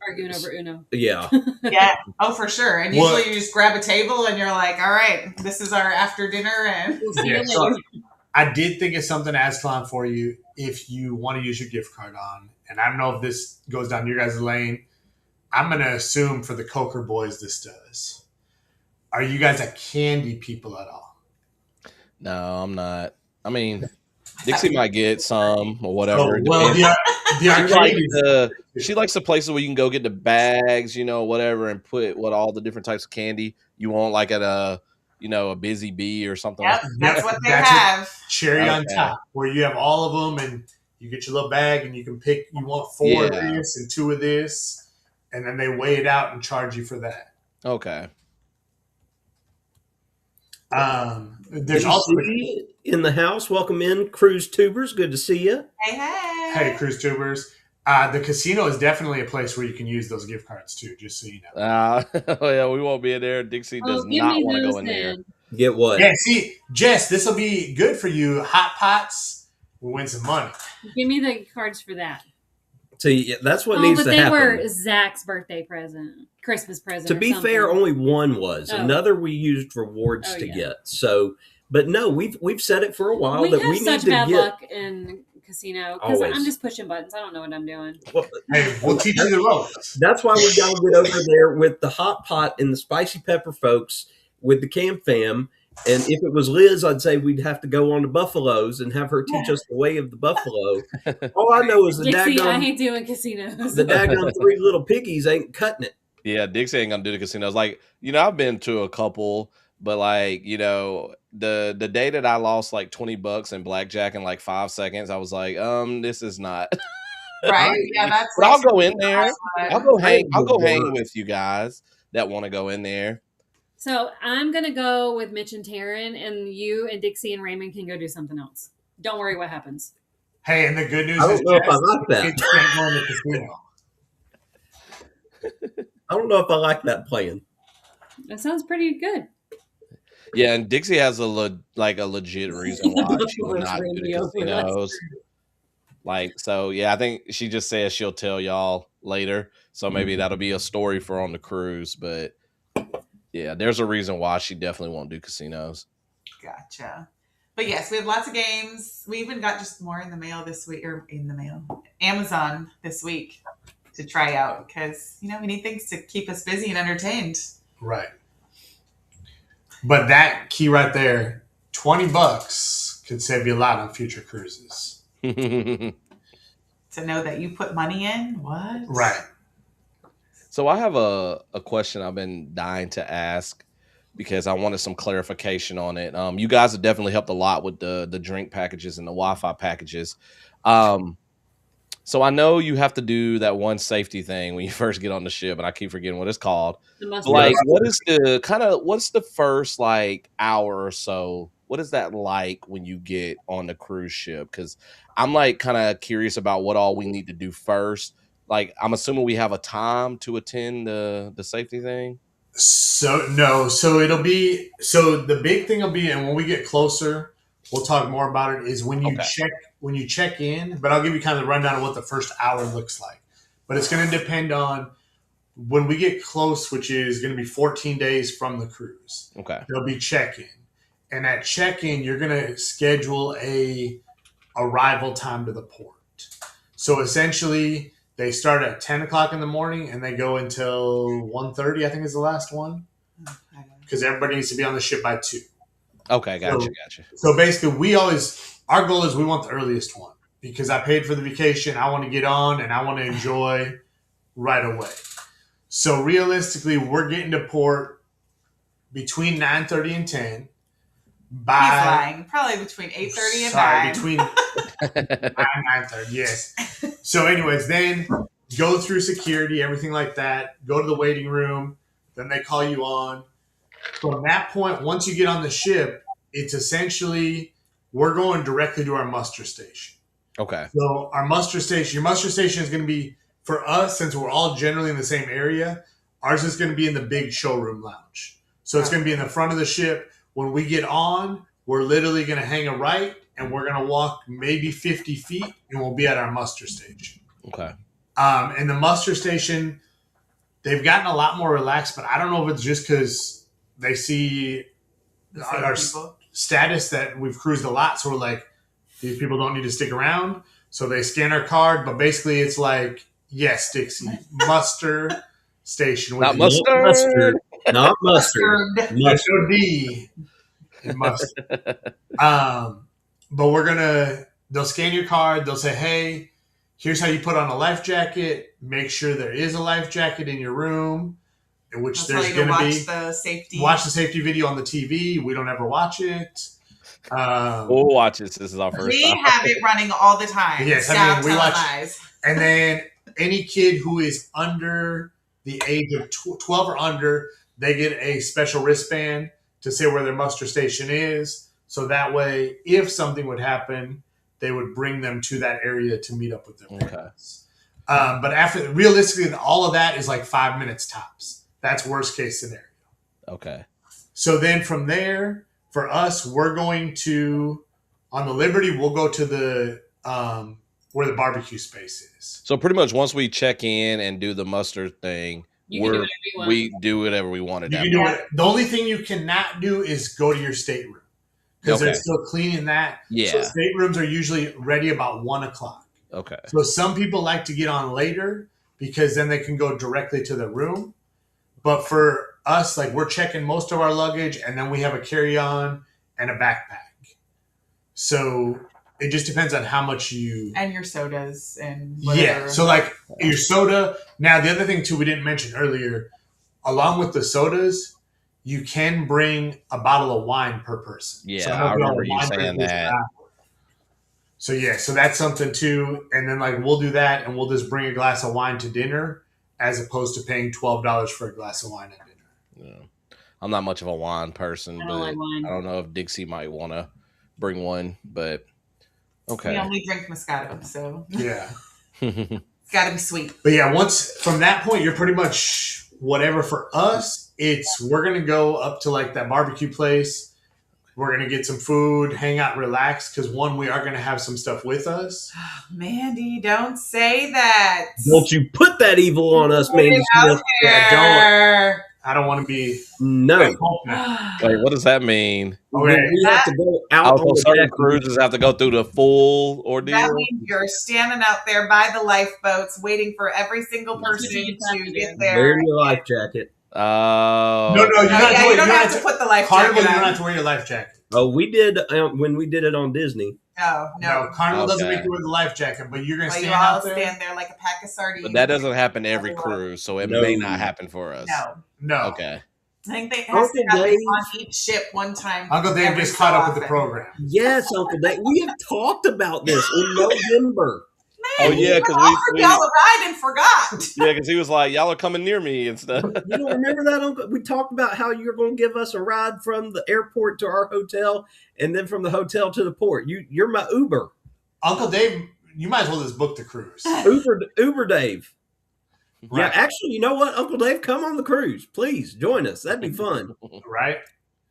Arguing over Uno. Yeah. Yeah. Oh, for sure. And Well- usually you just grab a table and you're like, all right, this is our after dinner. And Yeah, so I did think of something, Azkhalon, for you if you want to use your gift card on. And I don't know if this goes down your guys' lane. I'm going to assume for the Coker boys this does. Are you guys a candy people at all? No, I'm not. I mean, Dixie might get some or whatever. Oh, It well, depends. the She likes the places where you can go get the bags, whatever, and put all the different types of candy you want, like at a Busy Bee or something. yep, Yep, that's what they that's have. cherry on Okay. top, where you have all of them and you get your little bag and you can pick, you want 4 of this and 2 of this, and then they weigh it out and charge you for that. Okay. There's also in the house. Welcome in, Cruise Tubers. Good to see you. Hey, hey. Hey, Cruise Tubers. The casino is definitely a place where you can use those gift cards too, just so you know. Yeah, we won't be in there. Dixie does give not me want to those go in there. then. Get what? Yeah, see, Jess, this will be good for you. Hot Pots will win some money. Give me the cards for that. See, that's what Oh, needs but to they happen. were Zach's birthday present, Christmas present. To or be something. fair, only one was. Oh. Another we used rewards Oh, to yeah. get. So, but no, we've said it for a while we that have we need such to bad get. luck in casino because Always. I'm just pushing buttons. I don't know what I'm doing. Well, Hey, we'll teach you the ropes. that's why we got to get over there with the hot pot and the spicy pepper folks with the KAM fam. And if it was Liz, I'd say we'd have to go on to Buffaloes and have her teach us the way of the buffalo. All I know is the Dixie, I daggone, hate doing casinos. the daggone 3 little piggies ain't cutting it. Yeah, Dixie ain't gonna do the casinos. Like, I've been to a couple, but like, the day that I lost like $20 in blackjack in like 5 seconds, I was like, this is not. Right? Yeah, that's. But I'll go in there. I'll go hang. I'll go Yeah. hang with you guys that want to go in there. So I'm gonna go with Mitch and Taryn, and you and Dixie and Raymond can go do something else. Don't worry what happens. Hey, and the good news I is don't know if I Jess, like that. kids can't go in the casino. I don't know if I like that plan. That sounds pretty good. Yeah, and Dixie has a legit reason why she would not do the Radio for us. casinos. Like, so yeah, I think she just says she'll tell y'all later. So maybe that'll be a story for on the cruise. But yeah, there's a reason why she definitely won't do casinos. Gotcha. But yes, we have lots of games. We even got just more in the mail this week, or in the mail, Amazon this week to try out because, we need things to keep us busy and entertained. Right. But that key right there, $20 could save you a lot on future cruises. To know that you put money in? What? Right. So I have a question I've been dying to ask because I wanted some clarification on it. You guys have definitely helped a lot with the drink packages and the Wi-Fi packages. So I know you have to do that one safety thing when you first get on the ship, and I keep forgetting what it's called. Like, what's the first like hour or so? What is that like when you get on the cruise ship? Because I'm like kind of curious about what all we need to do first. Like, I'm assuming we have a time to attend the safety thing. So no, so the big thing will be, and when we get closer, we'll talk more about it, is when you check in, but I'll give you kind of the rundown of what the first hour looks like. But it's going to depend on when we get close, which is going to be 14 days from the cruise. Okay. There'll be check-in. And at check-in, you're going to schedule a arrival time to the port. So essentially, they start at 10 o'clock in the morning and they go until 1:30, I think is the last one. Because everybody needs to be on the ship by 2. Okay, gotcha. So basically, our goal is we want the earliest one because I paid for the vacation. I want to get on and I want to enjoy right away. So realistically, we're getting to port between 9:30 and 10. He's lying. Probably between 8:30 and 9. Between 9:30, yes. So anyways, then go through security, everything like that. Go to the waiting room. Then they call you on. From that point, once you get on the ship, it's essentially we're going directly to our muster station. Okay. So our muster station, your muster station is going to be, for us, since we're all generally in the same area, ours is going to be in the big showroom lounge. So it's going to be in the front of the ship. When we get on, we're literally going to hang a right, and we're going to walk maybe 50 feet, and we'll be at our muster station. Okay. And the muster station, they've gotten a lot more relaxed, but I don't know if it's just because they see our status that we've cruised a lot. So we're like, these people don't need to stick around. So they scan our card, but basically it's like, yes, Dixie, muster station. Not mustard. Not mustard. There's no D in mustard. But they'll scan your card. They'll say, hey, here's how you put on a life jacket. Make sure there is a life jacket in your room, in which there's going to be. Watch the safety video on the TV. We don't ever watch it. We'll watch it. This is our first time. We have it running all the time. Yes, we watch. And then any kid who is under the age of 12 or under, they get a special wristband to say where their muster station is. So that way, if something would happen, they would bring them to that area to meet up with their parents. But realistically, all of that is like 5 minutes tops. That's worst case scenario. Okay. So then from there, for us, we're going to, on the Liberty, we'll go to the where the barbecue space is. So pretty much once we check in and do the muster thing, we do whatever we want to do. The only thing you cannot do is go to your stateroom because they're still cleaning that. Yeah. So staterooms are usually ready about 1 o'clock. Okay. So some people like to get on later because then they can go directly to the room. But for us, like we're checking most of our luggage and then we have a carry-on and a backpack. So it just depends on how much and your sodas and whatever. Yeah. So like your soda. Now the other thing too we didn't mention earlier, along with the sodas, you can bring a bottle of wine per person. Yeah, so I remember you saying that. So yeah, so that's something too. And then like we'll do that and we'll just bring a glass of wine to dinner as opposed to paying $12 for a glass of wine at dinner. Yeah. I'm not much of a wine person, but I don't know if Dixie might want to bring one, but okay. We only drink Moscato, so yeah. It's got to be sweet. But yeah, once from that point, you're pretty much whatever. For us, we're going to go up to like that barbecue place. We're going to get some food, hang out, relax. Because one, we are going to have some stuff with us. Oh, Mandy, don't say that. Don't you put that evil on us, Mandy Smith. Yeah, I don't want to be. No. Wait, what does that mean? Okay. We have to go out on certain cruises have to go through the full ordeal. That means you're standing out there by the lifeboats waiting for every single person to get there. Wear your life jacket. Oh. No, you don't have to put the life Carnival, jacket on. you don't have to wear your life jacket. Oh, we did when we did it on Disney. Oh, no. Carnival doesn't make you wear the life jacket, but you're going to stand you all out there. Stand there like a pack of sardines. But that doesn't happen every cruise, so it may not happen for us. No. Okay. I think they have to have it on each ship one time. Uncle Dave just caught up with the program. Yes, Uncle Dave. We have talked about this in November. Man, yeah, because we y'all a ride and forgot. Yeah, because he was like, y'all are coming near me and stuff. You don't remember that, Uncle? We talked about how you're going to give us a ride from the airport to our hotel and then from the hotel to the port. You're my Uber. Uncle Dave, you might as well just book the cruise. Uber Dave. Right. Yeah, actually, you know what? Uncle Dave, come on the cruise. Please join us. That'd be fun. Right?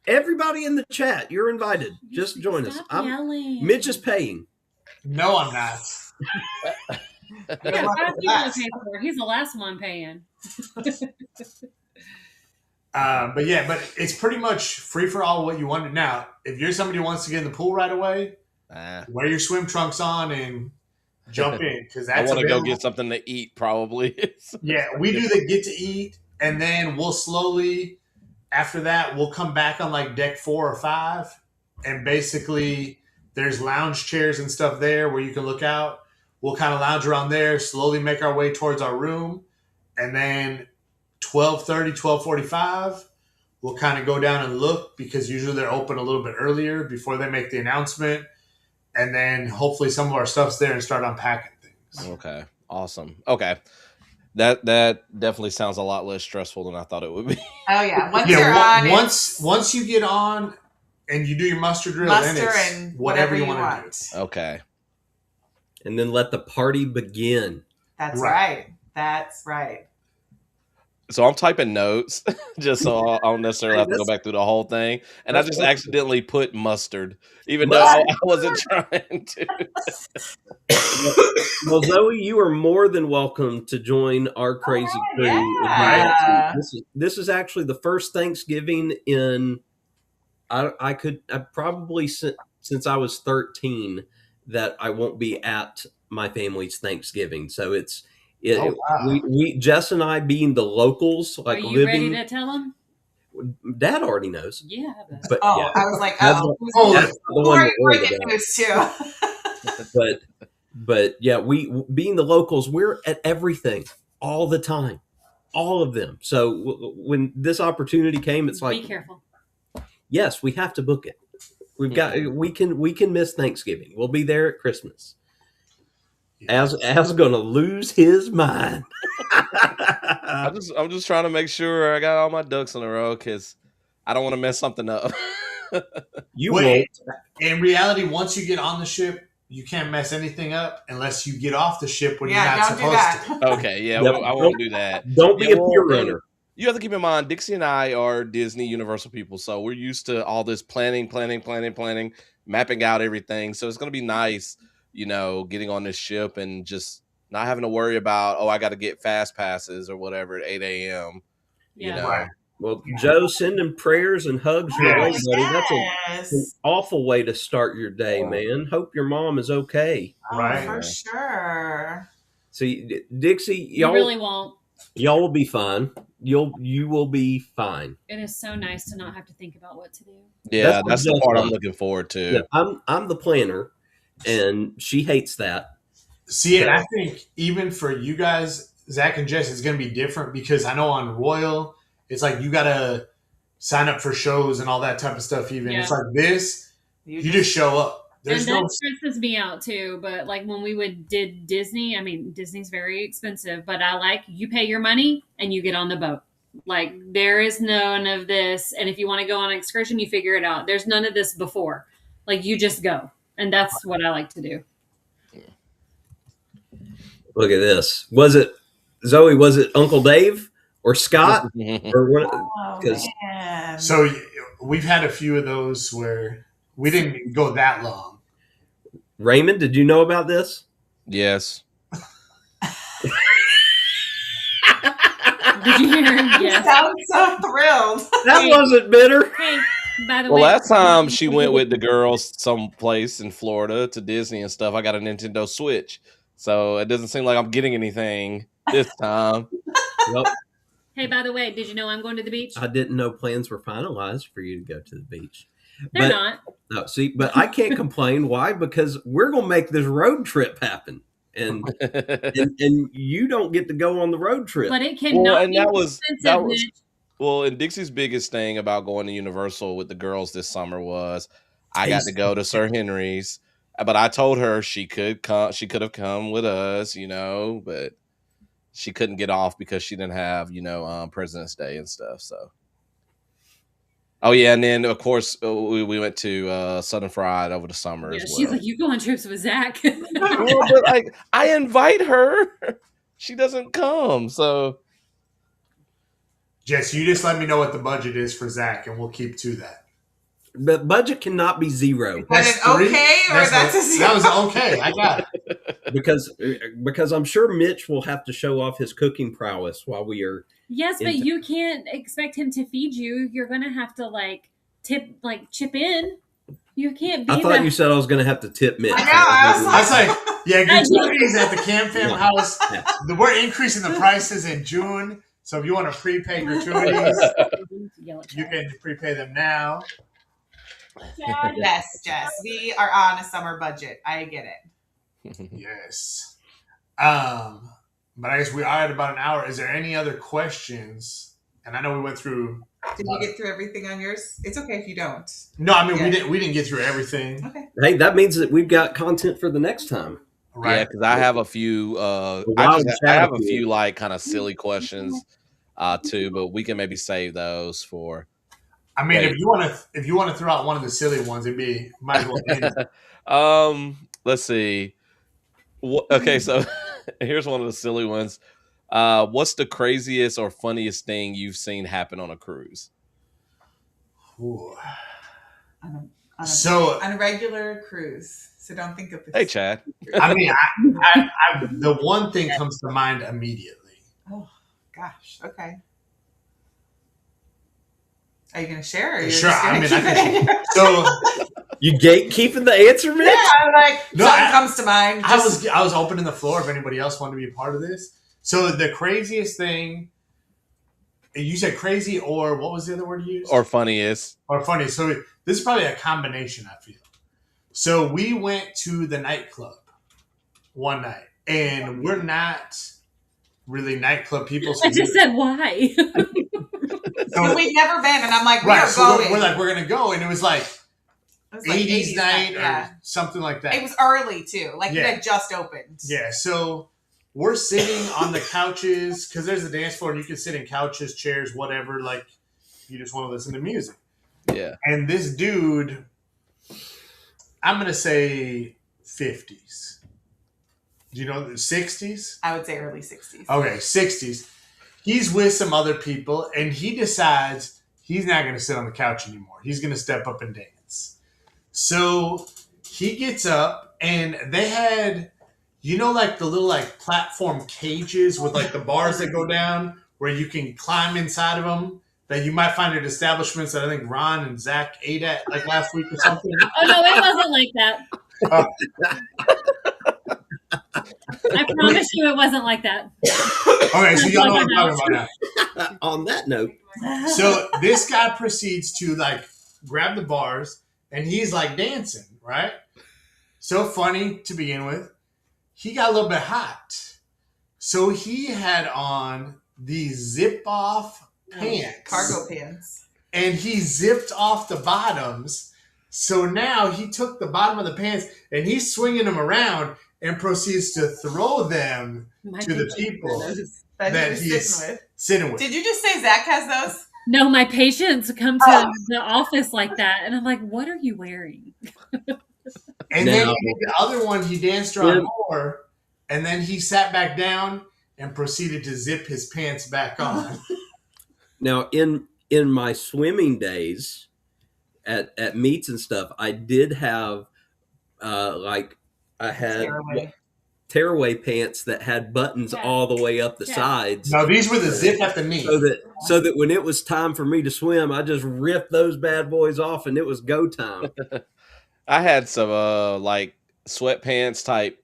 Everybody in the chat, you're invited. Just join us. Mitch is paying. No, I'm not. He's the last one paying. But it's pretty much free for all what you want. Now, if you're somebody who wants to get in the pool right away, wear your swim trunks on and jump in, because that's I want to go get something to eat probably. Yeah, we do the get to eat, and then we'll slowly after that we'll come back on like deck 4 or 5, and basically there's lounge chairs and stuff there where you can look out. We'll kind of lounge around there, slowly make our way towards our room, and then 12:30, 12:45 we'll kind of go down and look, because usually they're open a little bit earlier before they make the announcement. And then hopefully some of our stuff's there and start unpacking things. Okay. Awesome. Okay. That definitely sounds a lot less stressful than I thought it would be. Oh yeah. Once you're on once you get on, And you do your muster drill, Muster then it's and whatever you want. want to do. Okay. And then let the party begin. That's right. That's right. So I'm typing notes just so I don't necessarily have to go back through the whole thing. And I just accidentally put mustard, even though I wasn't trying to. Well, Zoe, you are more than welcome to join our crazy crew. Yeah. This is actually the first Thanksgiving in I probably since I was 13 that I won't be at my family's Thanksgiving. So we Jess and I being the locals, like Are you living. ready to tell them? Dad already knows. Yeah. But I was like, who are you breaking news to? But yeah, we being the locals, we're at everything all the time, all of them. So when this opportunity came, it's like, be careful. Yes, we have to book it. We can miss Thanksgiving. We'll be there at Christmas. As gonna lose his mind. I'm just trying to make sure I got all my ducks in a row because I don't want to mess something up. You won't. In reality, once you get on the ship, you can't mess anything up unless you get off the ship when you're not supposed to. Okay, yeah, I won't do that. Don't be a peer runner. You have to keep in mind, Dixie and I are Disney Universal people, so we're used to all this planning, mapping out everything. So it's going to be nice, getting on this ship and just not having to worry about, I got to get fast passes or whatever at 8 a.m. Yeah. Well, Joe, sending prayers and hugs your way, buddy. That's an awful way to start your day, man. Hope your mom is okay. Right. For sure. See, Dixie, you really won't. Y'all will be fine. You will be fine. It is so nice to not have to think about what to do. Yeah, that's the part I'm looking forward to. Yeah, I'm the planner, and she hates that. See, and I think even for you guys, Zach and Jess, it's going to be different because I know on Royal, it's like you got to sign up for shows and all that type of stuff. Even it's like this, you just show up. There's and that stresses me out too. But like when we did Disney, I mean, Disney's very expensive, but you pay your money and you get on the boat. Like there is none of this. And if you want to go on an excursion, you figure it out. There's none of this before. Like you just go. And that's what I like to do. Look at this. Was it Zoe? Was it Uncle Dave or Scott? Or what? So we've had a few of those where we didn't go that long. Raymond, did you know about this? Yes. Did you hear him? Yes. Sounds so thrilled. That wasn't bitter. Hey, by the way. Well, last time she went with the girls someplace in Florida to Disney and stuff, I got a Nintendo Switch. So it doesn't seem like I'm getting anything this time. Well, hey, by the way, did you know I'm going to the beach? I didn't know plans were finalized for you to go to the beach. They're not. No, see, but I can't complain. Why? Because we're going to make this road trip happen. And you don't get to go on the road trip. But it cannot be expensive. Well, and Dixie's biggest thing about going to Universal with the girls this summer was I got to go to Sir Henry's. But I told her she could have come with us, but she couldn't get off because she didn't have, President's Day and stuff. So. Oh, yeah. And then, of course, we went to Southern Fried over the summer as well. She's like, you go on trips with Zach. Well, but I invite her. She doesn't come. So. Jess, you just let me know what the budget is for Zach, and we'll keep to that. The budget cannot be zero. That's okay, or that's a zero? That was okay. I got it. Because I'm sure Mitch will have to show off his cooking prowess while we are. Yes, but you can't expect him to feed you. You're going to have to chip in. You can't be. I thought you said I was going to have to tip Mitch. I was like, yeah, gratuities at the Cam Fam house. Yeah. We're increasing the prices in June. So if you want to prepay gratuities, you can prepay them now. Yes, Jess. We are on a summer budget. I get it. Yes. But I guess we are at about an hour. Is there any other questions? And I know we went through. Did you get through everything on yours? It's okay if you don't. No, I mean we didn't get through everything. Okay. Hey, that means that we've got content for the next time. Right. Yeah, because I have a few. I have a few kind of silly questions, too. But we can maybe save those for. I mean, Wait. if you want to throw out one of the silly ones, might as well end. Let's see. Okay, so here's one of the silly ones. What's the craziest or funniest thing you've seen happen on a cruise? Ooh. On a regular cruise. So don't think of this. Hey, Chad. I mean, the one thing comes to mind immediately. Oh gosh. Okay. Are you going to share? Or you're Sure. just I gonna mean, keep it in? So You gatekeeping the answer, Mitch? Yeah, I'm like No, something comes to mind. I was opening the floor if anybody else wanted to be a part of this. So the craziest thing, you said crazy, or what was the other word you used? Or funniest. Or funny. So this is probably a combination, I feel. So we went to the nightclub one night, and we're not really nightclub people. So I just said why. But we've never been, and I'm like, right. we're So going. we're gonna go, and it was like It was like 80s night yeah. or something like that. It was early too. Like Yeah. it had just opened. Yeah, so we're sitting on the couches because there's a dance floor and you can sit in couches, chairs, whatever. Like you just want to listen to music. Yeah. And this dude, I'm gonna say 50s. Do you know the 60s? I would say early 60s. Okay, 60s. He's with some other people and he decides he's not gonna sit on the couch anymore. He's gonna step up and dance. So he gets up and they had, you know, like the little like platform cages with like the bars that go down where you can climb inside of them that you might find at establishments that I think Ron and Zach ate at like last week or something. Oh no, it wasn't like that. I promise you, it wasn't like that. Okay, so y'all know what I'm talking about now. On that note, So this guy proceeds to like grab the bars and he's like dancing, right? So funny to begin with. He got a little bit hot. So he had on these zip off pants. Cargo pants. And he zipped off the bottoms. So now he took the bottom of the pants and he's swinging them around and proceeds to throw them to the people that he's sitting with. Did you just say Zach has those? No, my patients come to the office like that, and I'm like, "What are you wearing?" And then the other one, he danced around more, and then he sat back down and proceeded to zip his pants back on. now in my swimming days at meets and stuff, I did have I had tearaway pants that had buttons all the way up the sides. No, these were the zip at the knee. So that when it was time for me to swim, I just ripped those bad boys off and it was go time. I had some like sweatpants type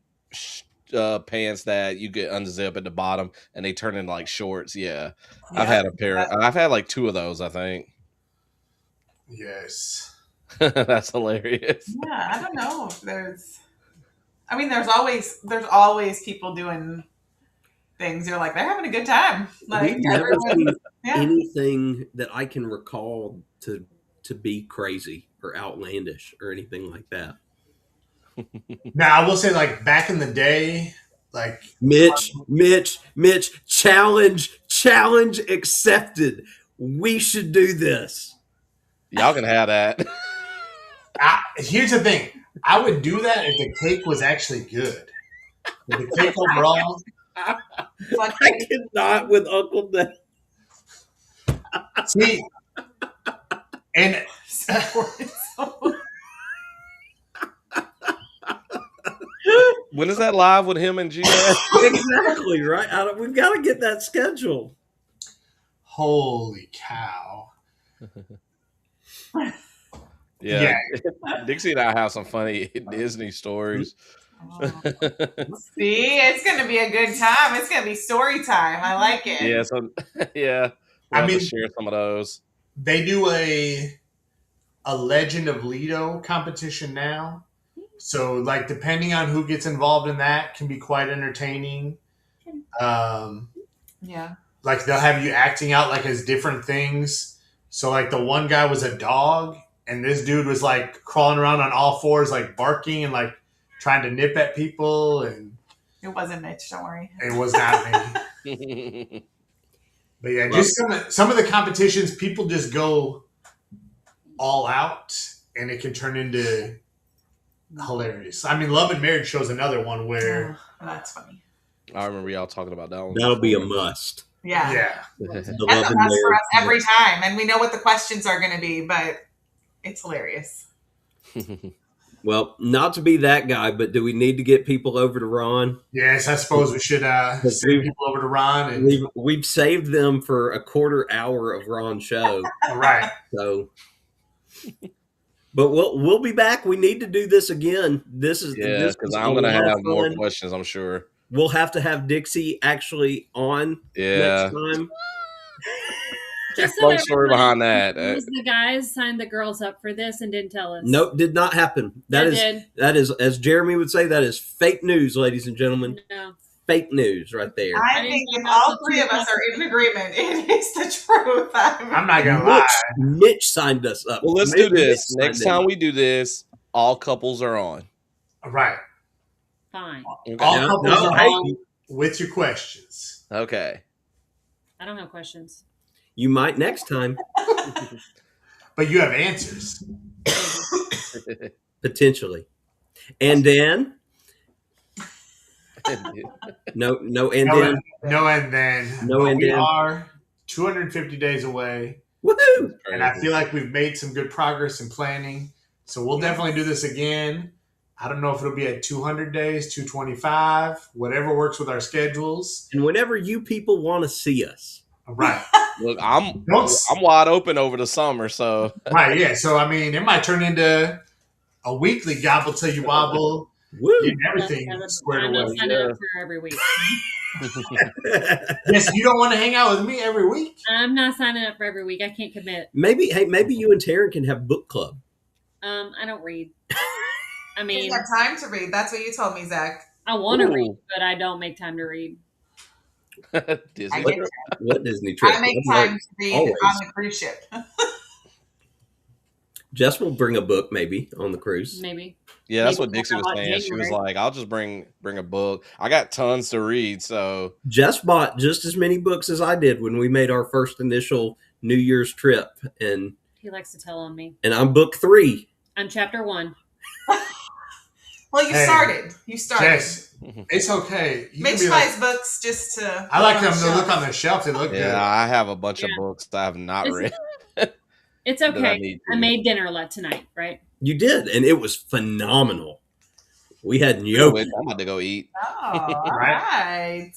pants that you could unzip at the bottom and they turn into like shorts. Yeah. I've had a pair. I've had like two of those, I think. Yes. That's hilarious. Yeah, I don't know if there's always people doing things. You're like, they're having a good time. Like We've never seen anything that I can recall to be crazy or outlandish or anything like that. Now I will say, like back in the day, like Mitch, challenge accepted. We should do this. Y'all can have that. Here's the thing. I would do that if the cake was actually good. If the cake overall. I cannot with Uncle Dave. See, and when is that live with him and GS? Exactly, right? We've got to get that scheduled. Holy cow. Yeah. Dixie and I have some funny Disney stories. See, it's going to be a good time. It's going to be story time. I like it. Yeah. So, yeah. We'll have to share some of those. They do a Legend of Lido competition now. So, like, depending on who gets involved in that, can be quite entertaining. Yeah. Like, they'll have you acting out, like, as different things. So, like, the one guy was a dog, and this dude was, like, crawling around on all fours, like, barking and, like, trying to nip at people. And it wasn't Mitch, don't worry. It was not me. But, yeah, just some of the competitions, people just go all out, and it can turn into hilarious. I mean, Love and Marriage shows another one where that's funny. I remember y'all talking about that one. That'll be a must. Yeah. The That's Love a and must for Marriage. us every time. And we know what the questions are going to be, but it's hilarious. Well, not to be that guy, but do we need to get people over to Ron? yes, I suppose we should send people over to Ron and We've saved them for a quarter hour of Ron's show. right. So, but we'll be back. We need to do this again. This is because I'm gonna have more questions, I'm sure. We'll have to have Dixie actually on next time. Just Long story behind that. The guys signed the girls up for this and didn't tell us. Nope, did not happen. That is, as Jeremy would say, that is fake news, ladies and gentlemen. No. Fake news right there. I think if all three of us are in agreement, it is the truth. I'm not going to lie. Mitch signed us up. Well, let's do this. Next time we do this, all couples are on. Right. Fine. Okay. All couples are on with your questions. Okay. I don't have questions. You might next time. But you have answers. Potentially. And then? No, and then. No, and then. No, and we then. are 250 days away. Woohoo! And I feel like we've made some good progress in planning. So we'll definitely do this again. I don't know if it'll be at 200 days, 225, whatever works with our schedules. And whenever you people want to see us. Right. Look, I'm wide open over the summer, so right, yeah. So I mean, it might turn into a weekly Gobble till you wobble. Woo! Getting everything squared away. I'm signing up for every week. Yes, you don't want to hang out with me every week. I'm not signing up for every week. I can't commit. Maybe you and Taryn can have book club. I don't read. I mean, you have time to read. That's what you told me, Zach. I want to read, but I don't make time to read. Disney. What Disney trip? I make time to read always. on the cruise ship. Jess will bring a book maybe on the cruise. Maybe. Yeah, that's what Dixie was saying. She was like, "I'll just bring a book. I got tons to read." So Jess bought just as many books as I did when we made our first initial New Year's trip, and he likes to tell on me. And I'm book 3. I'm chapter 1. Well, you started. Jess, it's okay. Mitch buys books just to. I like them to look on the shelf. They look good. Yeah, I have a bunch of books that I have not read. It's okay. I made dinner tonight, right? You did, and it was phenomenal. We had gnocchi. I'm about to go eat. Oh, all right.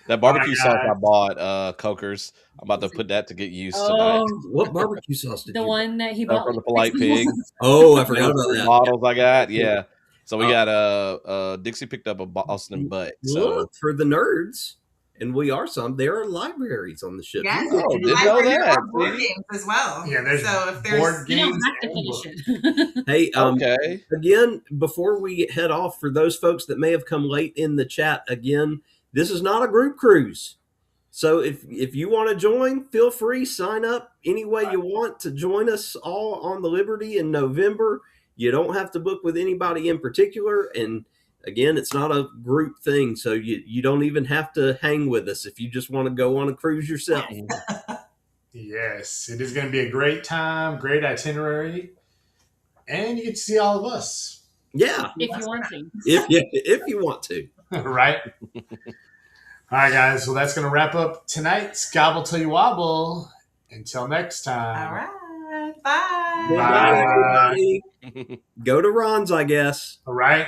That barbecue sauce I bought, Cokers. I'm about to put that to get used tonight. What barbecue sauce did you The one that he bought from the Polite Pig. Oh, I forgot about that. Bottles I got, yeah. So we got Dixie picked up a Boston butt. So look, for the nerds, and we are some. There are libraries on the ship. Yes, didn't know that. Board games as well. Yeah, there's so if there's board games. You don't have to finish it. Hey, okay. Again, before we head off, for those folks that may have come late in the chat, again, this is not a group cruise. So if you want to join, feel free, sign up any way you want to join us all on the Liberty in November. You don't have to book with anybody in particular. And again, it's not a group thing. So you don't even have to hang with us if you just want to go on a cruise yourself. Yes, it is going to be a great time, great itinerary. And you get to see all of us. Yeah. If you want to. If you want to. Right? All right, guys. Well, that's going to wrap up tonight's Gobble Till You Wobble. Until next time. All right. Bye. Bye. Go to Ron's, I guess. All right.